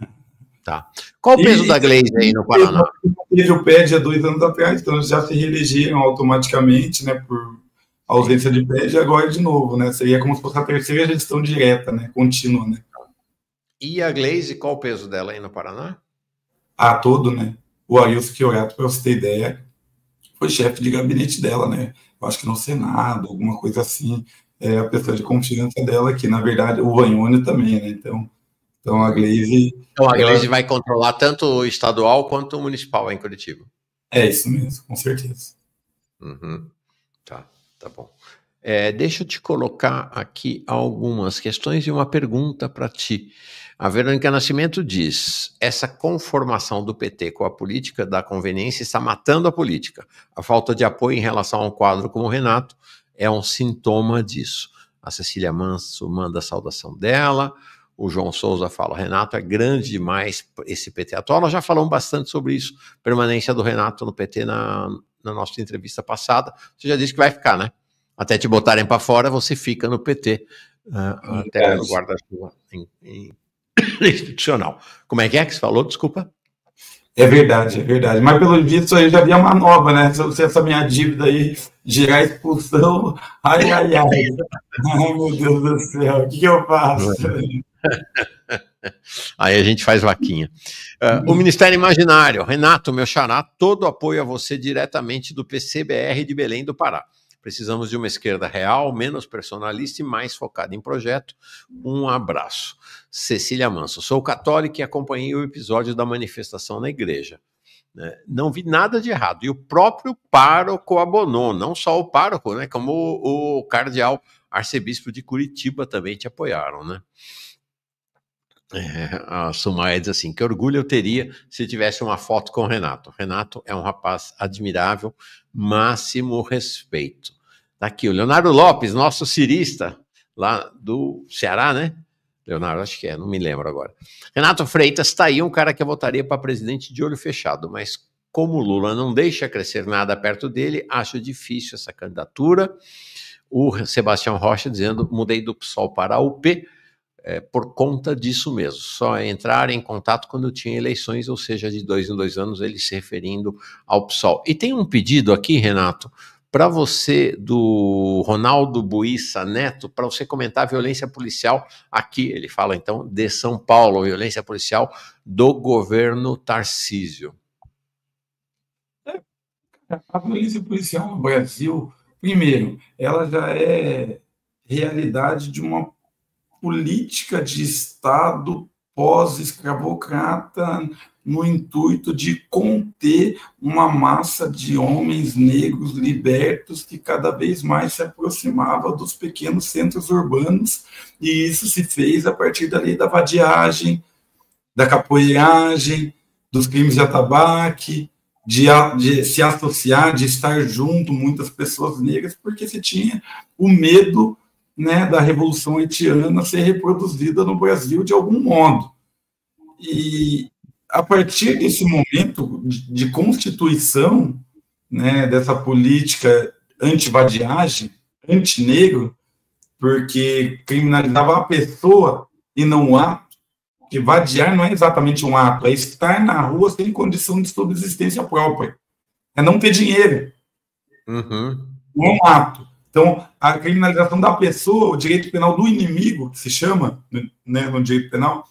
Tá. Qual o peso da Gleisi aí no Paraná? Teve o PED há 2 anos atrás, então já se reelegeram automaticamente, né, por ausência de PED, e agora de novo, né? Seria como se fosse a terceira gestão direta, né, contínua, né? E a Gleisi, qual o peso dela aí no Paraná? Todo, né? O Arilson Chiorato, para você ter ideia, foi chefe de gabinete dela, né? Eu acho que no Senado, alguma coisa assim, a pessoa de confiança dela, que na verdade o Vagnoni também, né? Então Então a Gleisi... Então a Gleisi vai controlar tanto o estadual quanto o municipal em Curitiba. É isso mesmo, com certeza. Uhum. Tá bom. Deixa eu te colocar aqui algumas questões e uma pergunta para ti. A Verônica Nascimento diz: essa conformação do PT com a política da conveniência está matando a política. A falta de apoio em relação a um quadro como o Renato é um sintoma disso. A Cecília Manso manda a saudação dela. O João Souza fala: Renato é grande demais esse PT atual. Nós já falamos bastante sobre isso, permanência do Renato no PT na nossa entrevista passada. Você já disse que vai ficar, né? Até te botarem para fora, você fica no PT, até no guarda-chuva institucional. Como é que você falou? Desculpa. É verdade. Mas pelo visto aí já havia uma nova, né? Se essa minha dívida aí gerar expulsão, ai. Ai, meu Deus do céu, o que eu faço? Aí a gente faz vaquinha. O Ministério Imaginário. Renato, meu xará, todo apoio a você diretamente do PCBR de Belém do Pará. Precisamos de uma esquerda real, menos personalista e mais focada em projeto. Um abraço. Cecília Manso. Sou católica e acompanhei o episódio da manifestação na igreja. Não vi nada de errado. E o próprio pároco abonou, não só o pároco, né, como o cardeal arcebispo de Curitiba também te apoiaram, né? A Sumaia diz assim: que orgulho eu teria se tivesse uma foto com o Renato. Renato é um rapaz admirável, máximo respeito. Tá aqui o Leonardo Lopes, nosso cirista lá do Ceará, né? Leonardo, acho que não me lembro agora. Renato Freitas está aí, um cara que eu votaria para presidente de olho fechado, mas como o Lula não deixa crescer nada perto dele, acho difícil essa candidatura. O Sebastião Rocha dizendo: mudei do PSOL para a UP, por conta disso mesmo, só entrar em contato quando tinha eleições, ou seja, de 2 em 2 anos, ele se referindo ao PSOL. E tem um pedido aqui, Renato, para você, do Ronaldo Buissa Neto, para você comentar a violência policial aqui, ele fala então de São Paulo, violência policial do governo Tarcísio. A violência policial no Brasil, primeiro, ela já é realidade de uma política de Estado pós-escravocrata no intuito de conter uma massa de homens negros libertos que cada vez mais se aproximava dos pequenos centros urbanos, e isso se fez a partir da lei da vadiagem, da capoeiragem, dos crimes de atabaque, de se associar, de estar junto muitas pessoas negras, porque se tinha o medo, né, da Revolução Haitiana ser reproduzida no Brasil de algum modo. E a partir desse momento de constituição, né, dessa política anti-vadiagem, anti-negro, porque criminalizava a pessoa e não o ato, que vadiar não é exatamente um ato, é estar na rua sem condição de subsistência própria, é não ter dinheiro. Uhum. Não é um ato. Então, a criminalização da pessoa, o direito penal do inimigo, que se chama, né, no direito penal,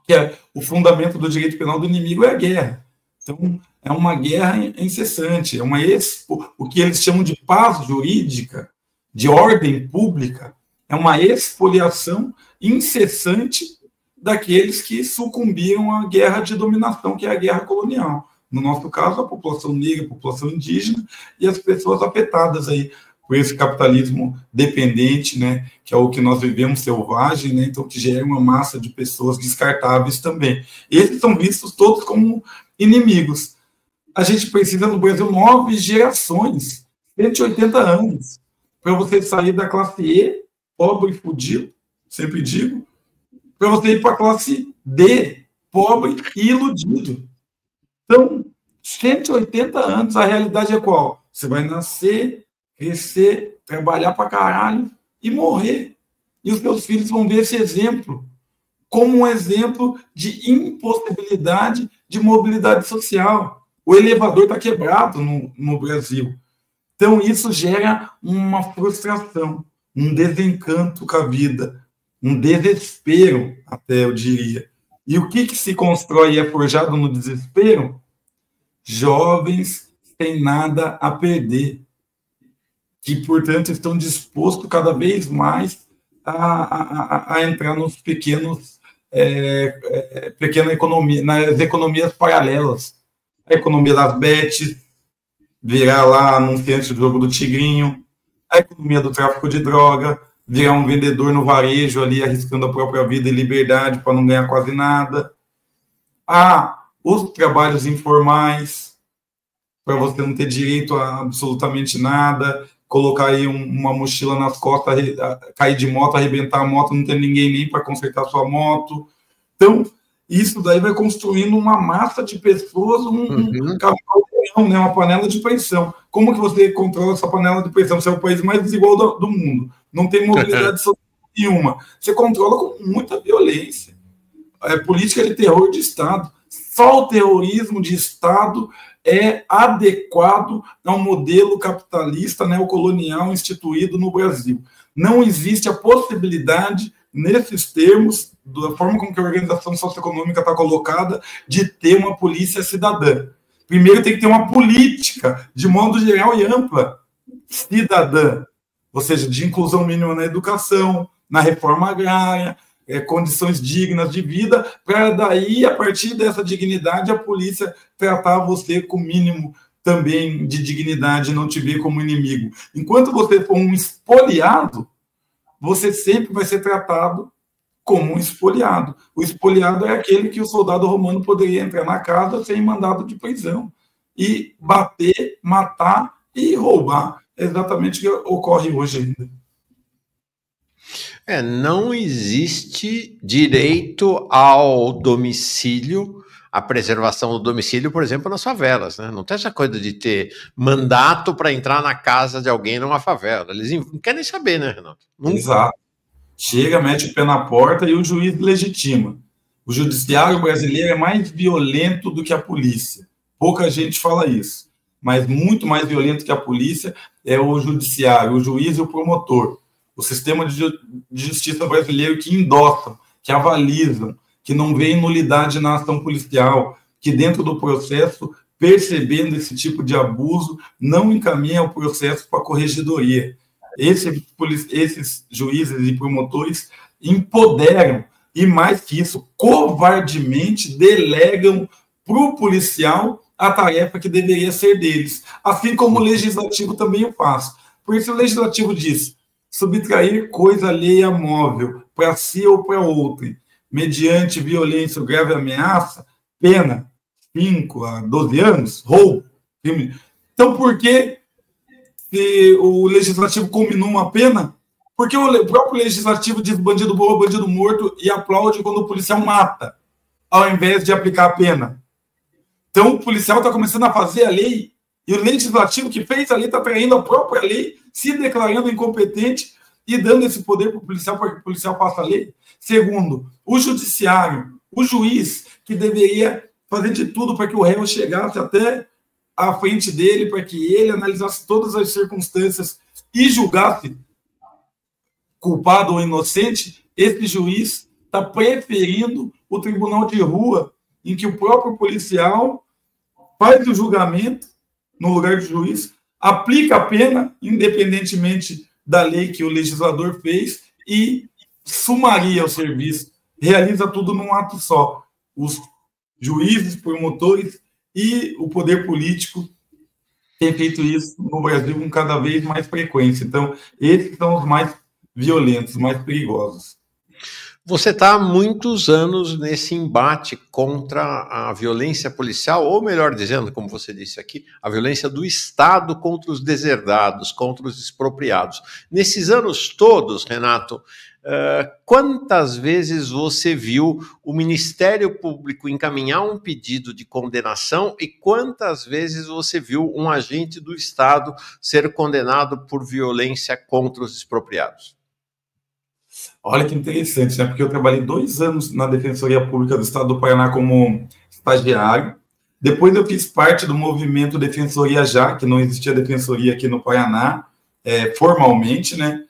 que é o fundamento do direito penal do inimigo, é a guerra. Então, é uma guerra incessante, é o que eles chamam de paz jurídica, de ordem pública, é uma expoliação incessante daqueles que sucumbiram à guerra de dominação, que é a guerra colonial. No nosso caso, a população negra, a população indígena e as pessoas afetadas aí por esse capitalismo dependente, né, que é o que nós vivemos selvagem, né, então que gera uma massa de pessoas descartáveis também. Esses são vistos todos como inimigos. A gente precisa, no Brasil, 9 gerações, 180 anos, para você sair da classe E, pobre e fudido, sempre digo, para você ir para a classe D, pobre e iludido. Então, 180 anos, a realidade é qual? Você vai nascer, crescer, trabalhar para caralho e morrer. E os seus filhos vão ver esse exemplo como um exemplo de impossibilidade de mobilidade social. O elevador está quebrado no Brasil. Então, isso gera uma frustração, um desencanto com a vida, um desespero, até eu diria. E o que se constrói e é forjado no desespero? Jovens sem nada a perder, que, portanto, estão dispostos cada vez mais a entrar nos pequenos pequena economia, nas economias paralelas. A economia das bets, virar lá anunciante do jogo do Tigrinho, a economia do tráfico de droga, virar um vendedor no varejo ali, arriscando a própria vida e liberdade para não ganhar quase nada. Os trabalhos informais, para você não ter direito a absolutamente nada, colocar aí uma mochila nas costas, cair de moto, arrebentar a moto, não ter ninguém nem para consertar sua moto. Então, isso daí vai construindo uma massa de pessoas, né, uma panela de pressão. Como que você controla essa panela de pressão? Você é o país mais desigual do mundo. Não tem mobilidade social nenhuma. Você controla com muita violência. Política de terror de Estado. Só o terrorismo de Estado é adequado ao modelo capitalista neocolonial instituído no Brasil. Não existe a possibilidade, nesses termos, da forma como que a organização socioeconômica está colocada, de ter uma polícia cidadã. Primeiro tem que ter uma política, de modo geral e ampla, cidadã, ou seja, de inclusão mínima na educação, na reforma agrária, condições dignas de vida, para daí, a partir dessa dignidade, a polícia tratar você com o mínimo também de dignidade, não te ver como inimigo. Enquanto você for um espoliado, você sempre vai ser tratado como um espoliado. O espoliado é aquele que o soldado romano poderia entrar na casa sem mandado de prisão e bater, matar e roubar. É exatamente o que ocorre hoje ainda. Não existe direito ao domicílio, à preservação do domicílio, por exemplo, nas favelas, né? Não tem essa coisa de ter mandato para entrar na casa de alguém numa favela. Eles não querem saber, né, Renato? Exato. Chega, mete o pé na porta e o juiz legitima. O judiciário brasileiro é mais violento do que a polícia. Pouca gente fala isso. Mas muito mais violento que a polícia é o judiciário, o juiz e o promotor. O sistema de justiça brasileiro que endossam, que avalizam, que não vê nulidade na ação policial, que dentro do processo, percebendo esse tipo de abuso, não encaminha o processo para a corregedoria. Esses juízes e promotores empoderam, e mais que isso, covardemente delegam para o policial a tarefa que deveria ser deles, assim como o legislativo também o faz. Por isso o legislativo diz: subtrair coisa alheia móvel para si ou para outro, mediante violência ou grave ameaça, pena 5 a 12 anos, roubo. Então, por que o legislativo combinou uma pena? Porque o próprio legislativo diz bandido bom, bandido morto, e aplaude quando o policial mata, ao invés de aplicar a pena. Então, o policial está começando a fazer a lei, e o legislativo que fez a lei está traindo a própria lei, se declarando incompetente e dando esse poder para o policial, para que o policial faça a lei. Segundo, o judiciário, o juiz, que deveria fazer de tudo para que o réu chegasse até à frente dele, para que ele analisasse todas as circunstâncias e julgasse culpado ou inocente, esse juiz está preferindo o tribunal de rua, em que o próprio policial faz o julgamento no lugar do juiz, aplica a pena, independentemente da lei que o legislador fez, e sumaria o serviço, realiza tudo num ato só. Os juízes, promotores e o poder político têm feito isso no Brasil com cada vez mais frequência. Então, esses são os mais violentos, mais perigosos. Você está há muitos anos nesse embate contra a violência policial, ou melhor dizendo, como você disse aqui, a violência do Estado contra os deserdados, contra os expropriados. Nesses anos todos, Renato, quantas vezes você viu o Ministério Público encaminhar um pedido de condenação e quantas vezes você viu um agente do Estado ser condenado por violência contra os expropriados? Olha que interessante, né? Porque eu trabalhei 2 anos na Defensoria Pública do Estado do Paraná como estagiário. Depois eu fiz parte do movimento Defensoria Já, que não existia defensoria aqui no Paraná, formalmente, né?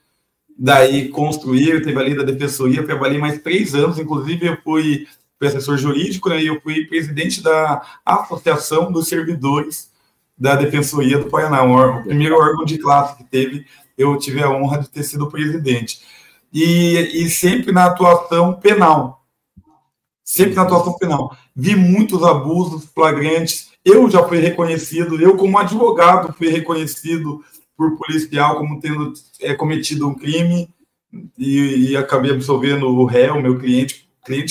Daí construir, teve ali da Defensoria, trabalhei mais 3 anos, inclusive eu fui assessor jurídico, né? E eu fui presidente da Associação dos Servidores da Defensoria do Paraná, o primeiro órgão de classe que teve, eu tive a honra de ter sido presidente. E sempre na atuação penal. Sempre na atuação penal. Vi muitos abusos flagrantes. Eu já fui reconhecido, eu como advogado fui reconhecido por policial como tendo cometido um crime e acabei absolvendo o réu, meu cliente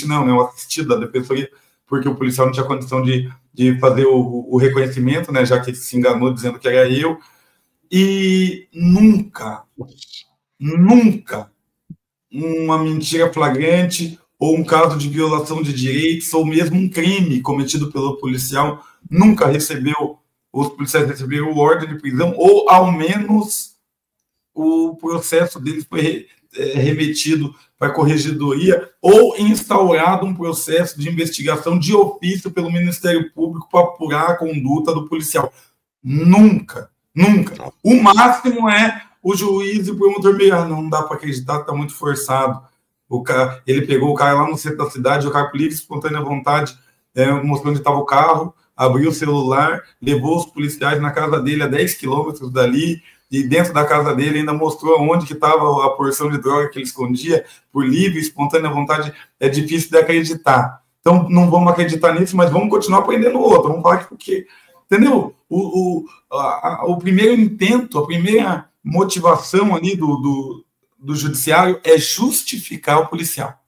não, né, o assistido da defensoria, porque o policial não tinha condição de fazer o reconhecimento, né, já que ele se enganou dizendo que era eu. E nunca uma mentira flagrante ou um caso de violação de direitos ou mesmo um crime cometido pelo policial, nunca os policiais receberam ordem de prisão ou ao menos o processo deles foi remetido para a corregedoria ou instaurado um processo de investigação de ofício pelo Ministério Público para apurar a conduta do policial. Nunca. O máximo é o juiz e o promotor meio, não dá para acreditar, está muito forçado. Ele pegou o cara lá no centro da cidade, o cara por livre, espontânea vontade, mostrou onde estava o carro, abriu o celular, levou os policiais na casa dele a 10 quilômetros dali, e dentro da casa dele ainda mostrou onde que estava a porção de droga que ele escondia, por livre, espontânea vontade. É difícil de acreditar. Então, não vamos acreditar nisso, mas vamos continuar aprendendo o outro. Vamos falar que porque... Entendeu? O primeiro intento, a primeira motivação ali do judiciário é justificar o policial.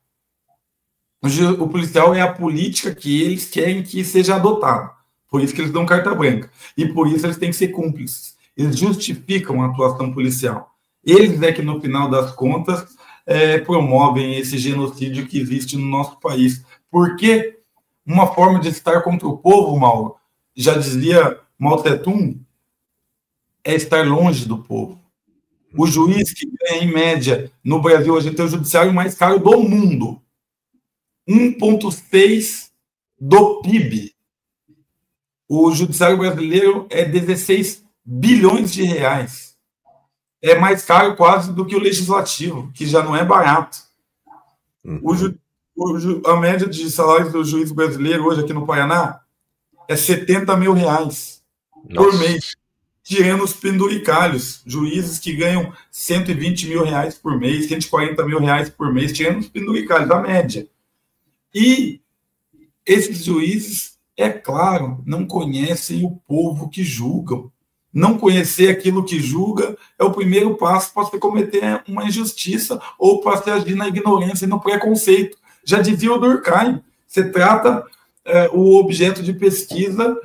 O policial é a política que eles querem que seja adotada. Por isso que eles dão carta branca. E por isso eles têm que ser cúmplices. Eles justificam a atuação policial. Eles é que, no final das contas, promovem esse genocídio que existe no nosso país. Porque uma forma de estar contra o povo, Mauro, já dizia Mao Tse-tung, é estar longe do povo. O juiz que ganha, em média, no Brasil, a gente tem o judiciário mais caro do mundo. 1,6 do PIB. O judiciário brasileiro é 16 bilhões de reais. É mais caro quase do que o legislativo, que já não é barato. A média de salários do juiz brasileiro hoje aqui no Paraná é 70 mil reais por mês, tirando os penduricalhos, juízes que ganham 120 mil reais por mês, 140 mil reais por mês, tirando os penduricalhos, a média. E esses juízes, é claro, não conhecem o povo que julgam. Não conhecer aquilo que julga é o primeiro passo para você cometer uma injustiça ou para você agir na ignorância e no preconceito. Já dizia o Durkheim, você trata o objeto de pesquisa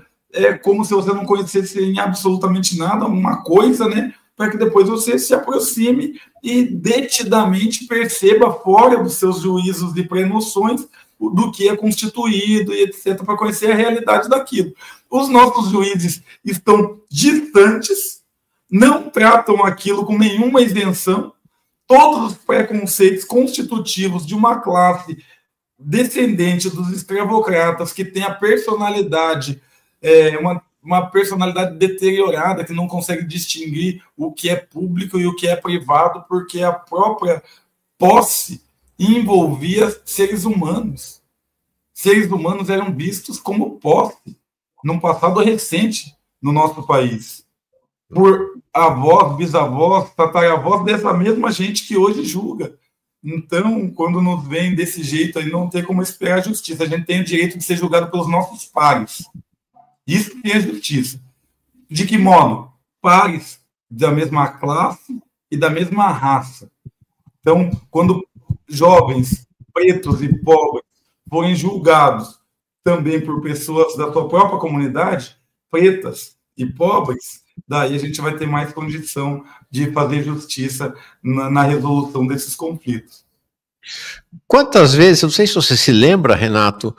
como se você não conhecesse em absolutamente nada, uma coisa, né, para que depois você se aproxime e detidamente perceba fora dos seus juízos e prenoções do que é constituído e etc., para conhecer a realidade daquilo. Os nossos juízes estão distantes, não tratam aquilo com nenhuma isenção, todos os preconceitos constitutivos de uma classe descendente dos escravocratas que tem a personalidade, uma personalidade deteriorada, que não consegue distinguir o que é público e o que é privado, porque a própria posse envolvia seres humanos. Seres humanos eram vistos como posse, num passado recente no nosso país, por avós, bisavós, tataravós dessa mesma gente que hoje julga. Então, quando nos vem desse jeito, aí não tem como esperar justiça. A gente tem o direito de ser julgado pelos nossos pares. Isso que é justiça. De que modo? Pares da mesma classe e da mesma raça. Então, quando jovens, pretos e pobres forem julgados também por pessoas da sua própria comunidade, pretas e pobres, daí a gente vai ter mais condição de fazer justiça na resolução desses conflitos. Quantas vezes, eu não sei se você se lembra, Renato,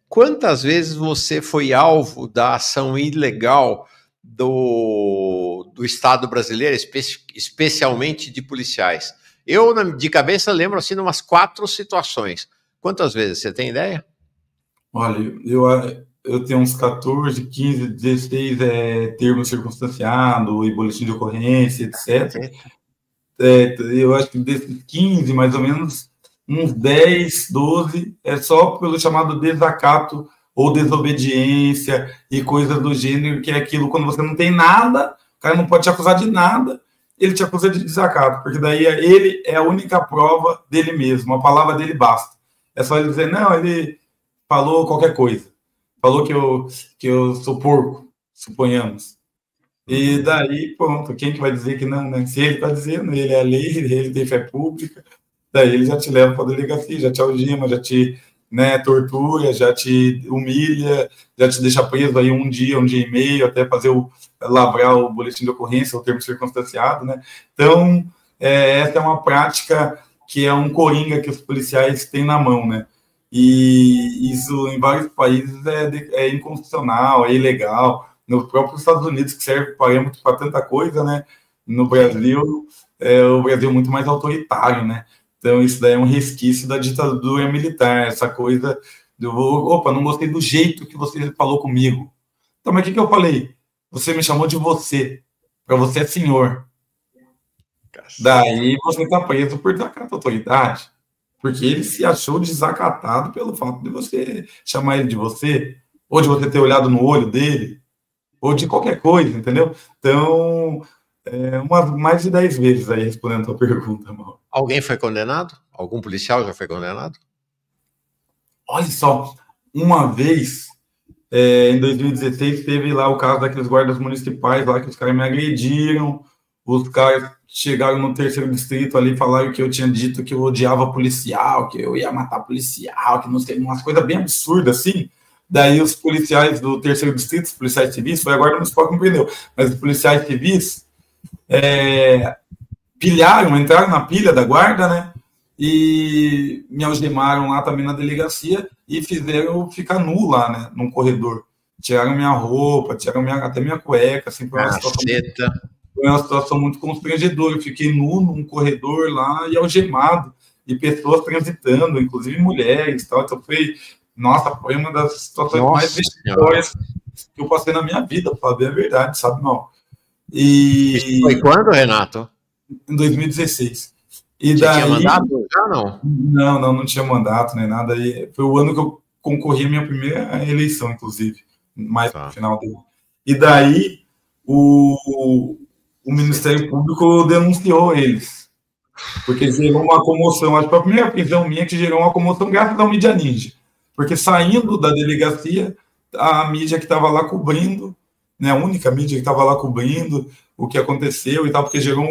quantas vezes você foi alvo da ação ilegal do Estado brasileiro, especialmente de policiais? Eu, de cabeça, lembro assim de umas 4 situações. Quantas vezes? Você tem ideia? Olha, eu tenho uns 14, 15, 16 termo circunstanciado e boletim de ocorrência, etc. Eu acho que desses 15, mais ou menos, uns 10, 12, é só pelo chamado desacato ou desobediência e coisas do gênero, que é aquilo quando você não tem nada, o cara não pode te acusar de nada, ele te acusa de desacato, porque daí ele é a única prova dele mesmo, a palavra dele basta. É só ele dizer, não, ele falou qualquer coisa. Falou que eu sou porco, suponhamos. E daí, pronto, quem que vai dizer que não, né? Se ele está dizendo, ele é a lei, ele tem fé pública, daí ele já te leva para a delegacia, já te algema, já te, né, tortura, já te humilha, já te deixa preso aí um dia e meio, até fazer lavrar o boletim de ocorrência, o termo circunstanciado, né? Então, essa é uma prática que é um coringa que os policiais têm na mão, né? E isso em vários países é inconstitucional, é ilegal. No próprio Estados Unidos, que serve parâmetro para tanta coisa, né? No Brasil, o Brasil é muito mais autoritário, né? Então, isso daí é um resquício da ditadura militar, essa coisa do, opa, não gostei do jeito que você falou comigo. Então, mas o que eu falei? Você me chamou de você, para você é senhor. Daí você está preso por desacato à autoridade, porque ele se achou desacatado pelo fato de você chamar ele de você, ou de você ter olhado no olho dele, ou de qualquer coisa, entendeu? Então, mais de 10 vezes aí respondendo a tua pergunta, Mauro. Alguém foi condenado? Algum policial já foi condenado? Olha só, uma vez, em 2016, teve lá o caso daqueles guardas municipais lá que os caras me agrediram, os caras chegaram no 3º distrito ali e falaram que eu tinha dito que eu odiava policial, que eu ia matar policial, que não sei, umas coisas bem absurdas assim. Daí os policiais do 3º distrito, os policiais civis, foi a guarda municipal que me prendeu, mas os policiais civis entraram na pilha da guarda, né? E me algemaram lá também na delegacia e fizeram eu ficar nu lá, né? Num corredor. Tiraram minha roupa, tiraram até minha cueca, assim, foi uma situação muito constrangedora. Eu fiquei nu num corredor lá e algemado, e pessoas transitando, inclusive mulheres, tal. Então foi uma das situações mais vexatórias que eu passei na minha vida, para falar a verdade, sabe, não? Isso foi quando, Renato? Em 2016. E já daí, tinha mandato? Já não? Não tinha mandato nem nada. E foi o ano que eu concorri à minha primeira eleição, inclusive, mais no final dele. E daí o Ministério Público denunciou eles, porque gerou uma comoção. Acho que foi a primeira prisão minha que gerou uma comoção graças ao Mídia Ninja, porque saindo da delegacia, a mídia que estava lá cobrindo, né, a única mídia que estava lá cobrindo o que aconteceu e tal, porque gerou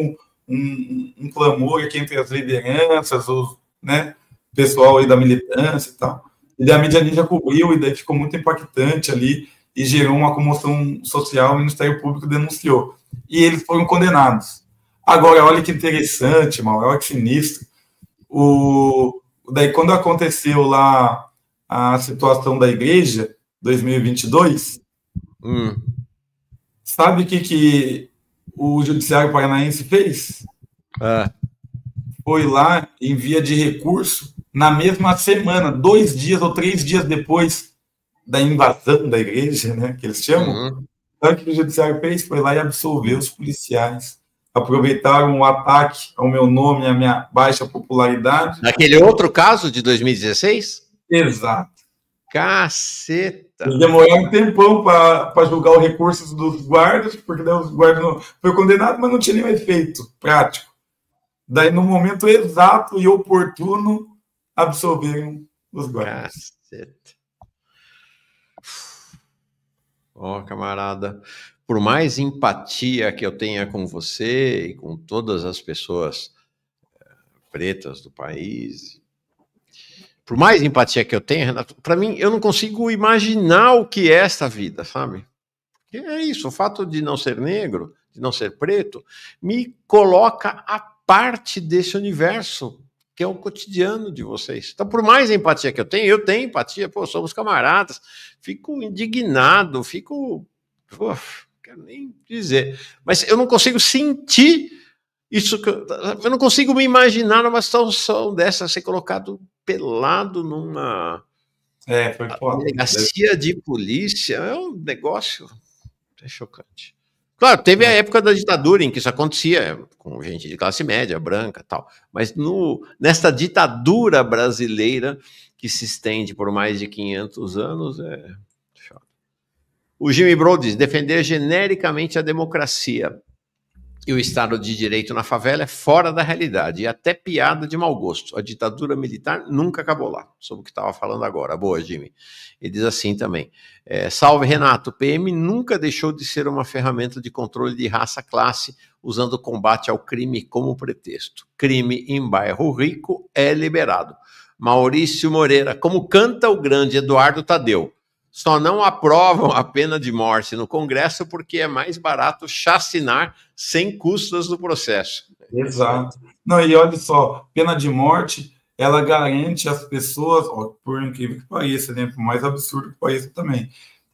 um clamor aqui entre as lideranças, os, né, pessoal aí da militância e tal. E daí a mídia ninja cobriu, e daí ficou muito impactante ali, e gerou uma comoção social, o Ministério Público denunciou. E eles foram condenados. Agora, olha que interessante, Mauro, olha que sinistro. Daí, quando aconteceu lá a situação da igreja, 2022, sabe o que o Judiciário Paranaense fez? Foi lá em via de recurso na mesma semana, 2 dias ou 3 dias depois da invasão da igreja, né, que eles chamam. Sabe o que o Judiciário fez? Foi lá e absolveu os policiais. Aproveitaram o ataque ao meu nome, à minha baixa popularidade. Naquele outro caso de 2016? Exato. Caceta! Eles demoraram um tempão para julgar os recursos dos guardas, porque daí os guardas não foi condenado, mas não tinha nenhum efeito prático. Daí, no momento exato e oportuno, absolveram os guardas. Caceta. Ó, camarada, por mais empatia que eu tenha com você e com todas as pessoas pretas do país, por mais empatia que eu tenha, Renato, para mim, eu não consigo imaginar o que é esta vida, sabe? Porque é isso, o fato de não ser negro, de não ser preto, me coloca à parte desse universo, que é o cotidiano de vocês. Então, por mais empatia que eu tenho empatia, pô, somos camaradas, fico indignado, quero nem dizer, mas eu não consigo sentir isso, eu não consigo me imaginar numa situação dessa, ser colocado pelado numa delegacia de polícia, é um negócio chocante. Claro, teve a época da ditadura em que isso acontecia com gente de classe média, branca, tal, mas nesta ditadura brasileira que se estende por mais de 500 anos, é chato. O Jimmy Bro diz, defender genericamente a democracia. E o Estado de Direito na favela é fora da realidade, e até piada de mau gosto. A ditadura militar nunca acabou lá, sobre o que estava falando agora. Boa, Jimmy. Ele diz assim também, salve Renato, PM nunca deixou de ser uma ferramenta de controle de raça-classe, usando o combate ao crime como pretexto. Crime em bairro rico é liberado. Maurício Moreira, como canta o grande Eduardo Tadeu, só não aprovam a pena de morte no Congresso porque é mais barato chacinar sem custas do processo. Exato. Não, e olha só, pena de morte, ela garante às pessoas, ó, por incrível que pareça, né, por mais absurdo que pareça também,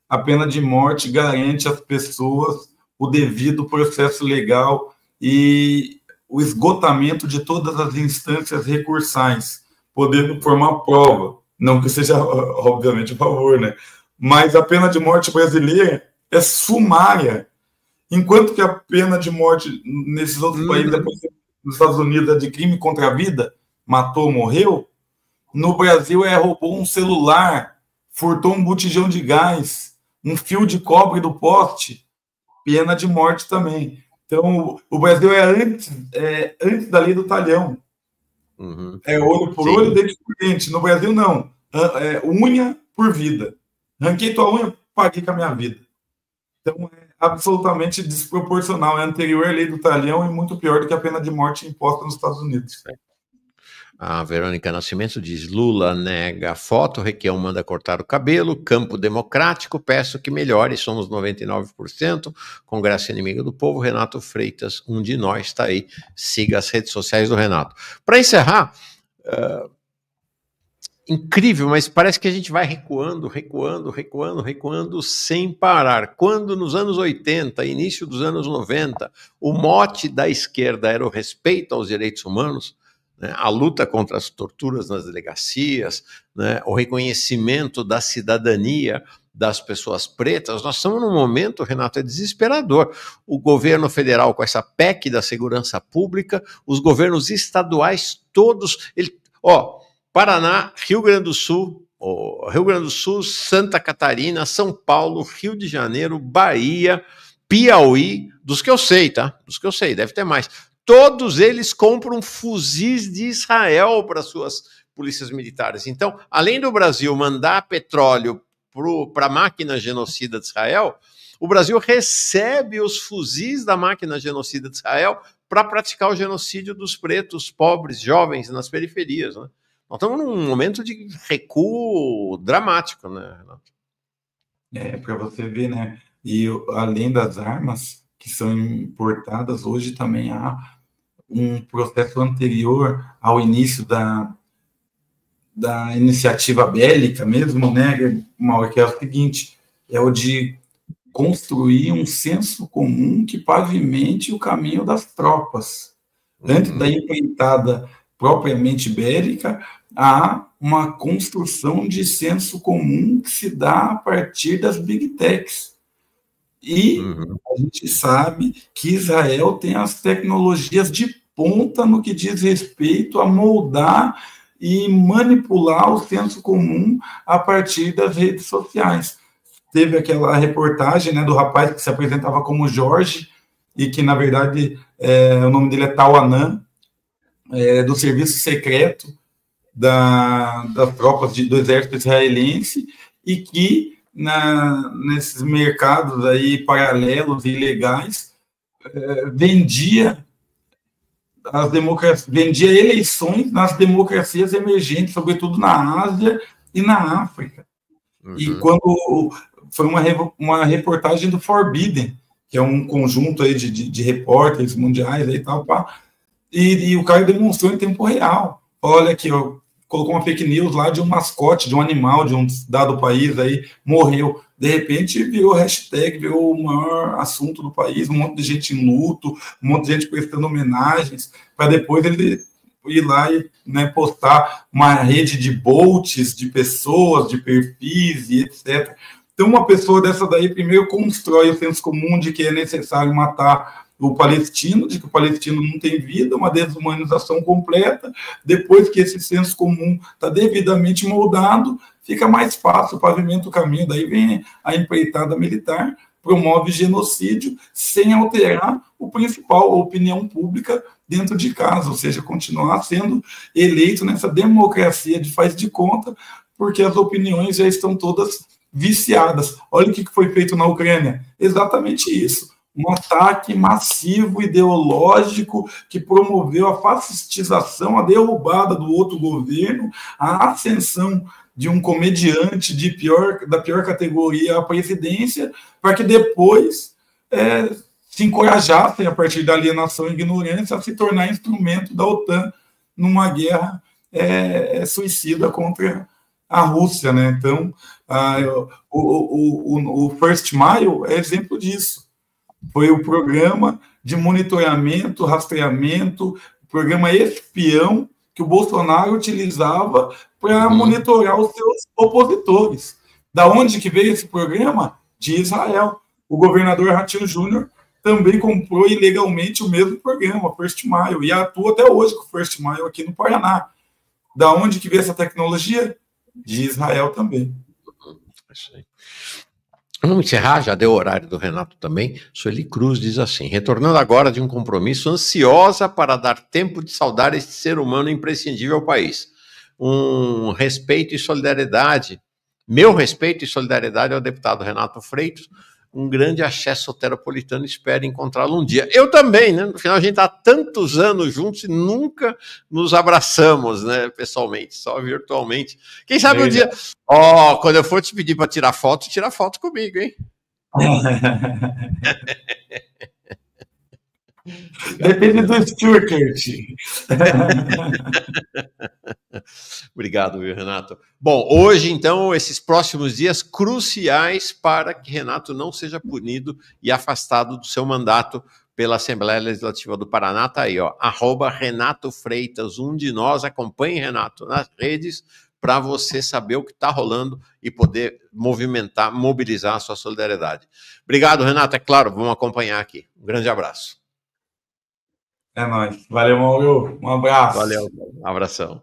a pena de morte garante às pessoas o devido processo legal e o esgotamento de todas as instâncias recursais, podendo formar prova. Não que seja, obviamente, a favor, né? Mas a pena de morte brasileira é sumária. Enquanto que a pena de morte nesses outros países, nos Estados Unidos, é de crime contra a vida, matou, morreu, no Brasil roubou um celular, furtou um botijão de gás, um fio de cobre do poste, pena de morte também. Então, o Brasil antes da lei do talhão. Uhum. É olho por olho, dente por dente. No Brasil, não. Unha por vida. Ranquei tua unha, paguei com a minha vida. Então, é absolutamente desproporcional. É anterior à lei do talhão e muito pior do que a pena de morte imposta nos Estados Unidos. A Verônica Nascimento diz, Lula nega foto, Requião manda cortar o cabelo, campo democrático, peço que melhore, somos 99%, Congresso inimigo do povo, Renato Freitas, um de nós, está aí, siga as redes sociais do Renato. Para encerrar, incrível, mas parece que a gente vai recuando sem parar. Quando nos anos 80, início dos anos 90, o mote da esquerda era o respeito aos direitos humanos, né, a luta contra as torturas nas delegacias, né, o reconhecimento da cidadania das pessoas pretas, nós estamos num momento, Renato, é desesperador. O governo federal com essa PEC da segurança pública, os governos estaduais todos, Paraná, Rio Grande do Sul, Santa Catarina, São Paulo, Rio de Janeiro, Bahia, Piauí, dos que eu sei, tá? Dos que eu sei, deve ter mais. Todos eles compram fuzis de Israel para suas polícias militares. Então, além do Brasil mandar petróleo para a máquina genocida de Israel, o Brasil recebe os fuzis da máquina genocida de Israel para praticar o genocídio dos pretos, pobres, jovens nas periferias, né? Nós estamos num momento de recuo dramático, né, Renato? Para você ver, né? E além das armas que são importadas, hoje também há um processo anterior ao início da iniciativa bélica mesmo, né, Mauro, que é o seguinte, é o de construir um senso comum que pavimente o caminho das tropas. Antes da empreitada propriamente bélica, há uma construção de senso comum que se dá a partir das big techs. E a gente sabe que Israel tem as tecnologias de ponta no que diz respeito a moldar e manipular o senso comum a partir das redes sociais. Teve aquela reportagem, né, do rapaz que se apresentava como Jorge, e que, na verdade, o nome dele é Tauanan, do serviço secreto das tropas do exército israelense, e que nesses mercados aí paralelos e ilegais vendia eleições nas democracias emergentes, sobretudo na Ásia e na África. E quando foi uma reportagem do Forbidden, que é um conjunto aí de repórteres mundiais aí, tal, e o cara demonstrou em tempo real. Olha aqui, colocou uma fake news lá de um mascote, de um animal, de um dado país, aí morreu. De repente, virou hashtag, virou o maior assunto do país, um monte de gente em luto, um monte de gente prestando homenagens, para depois ele ir lá e, né, postar uma rede de bots, de pessoas, de perfis e etc. Então, uma pessoa dessa daí, primeiro, constrói o senso comum de que é necessário matar o palestino, de que o palestino não tem vida, uma desumanização completa. Depois que esse senso comum está devidamente moldado, fica mais fácil, pavimenta o caminho, daí vem a empreitada militar promove genocídio sem alterar o principal, a opinião pública dentro de casa, ou seja, continuar sendo eleito nessa democracia de faz de conta, porque as opiniões já estão todas viciadas. Olha o que foi feito na Ucrânia. Exatamente isso. Um ataque massivo, ideológico, que promoveu a fascistização, a derrubada do outro governo, a ascensão de um comediante da pior categoria à presidência, para que depois se encorajassem, a partir da alienação e ignorância, a se tornar instrumento da OTAN numa guerra suicida contra a Rússia, né? Então, o First Mile é exemplo disso. Foi o programa de monitoramento, rastreamento, programa espião que o Bolsonaro utilizava para monitorar os seus opositores. Da onde que veio esse programa? De Israel. O governador Ratinho Júnior também comprou ilegalmente o mesmo programa, First Mile, e atua até hoje com o First Mile aqui no Paraná. Da onde que veio essa tecnologia? De Israel também. Vamos encerrar, já deu o horário do Renato também. Sueli Cruz diz assim: retornando agora de um compromisso, ansiosa para dar tempo de saudar este ser humano imprescindível ao país. Um respeito e solidariedade, meu respeito e solidariedade ao deputado Renato Freitas, um grande axé soteropolitano, espero encontrá-lo um dia. Eu também, né? No final a gente está há tantos anos juntos e nunca nos abraçamos, né, pessoalmente, só virtualmente. Quem sabe um dia, quando eu for te pedir para tirar foto, tira foto comigo, hein? Depende do Stuttgart. Obrigado, viu, Renato? Bom, hoje, então, esses próximos dias cruciais para que Renato não seja punido e afastado do seu mandato pela Assembleia Legislativa do Paraná. Tá aí, ó, @Renato Freitas, um de nós. Acompanhe Renato nas redes para você saber o que está rolando e poder mobilizar a sua solidariedade. Obrigado, Renato. É claro, vamos acompanhar aqui. Um grande abraço. É nóis. Valeu, Mauro. Um abraço. Valeu. Um abração.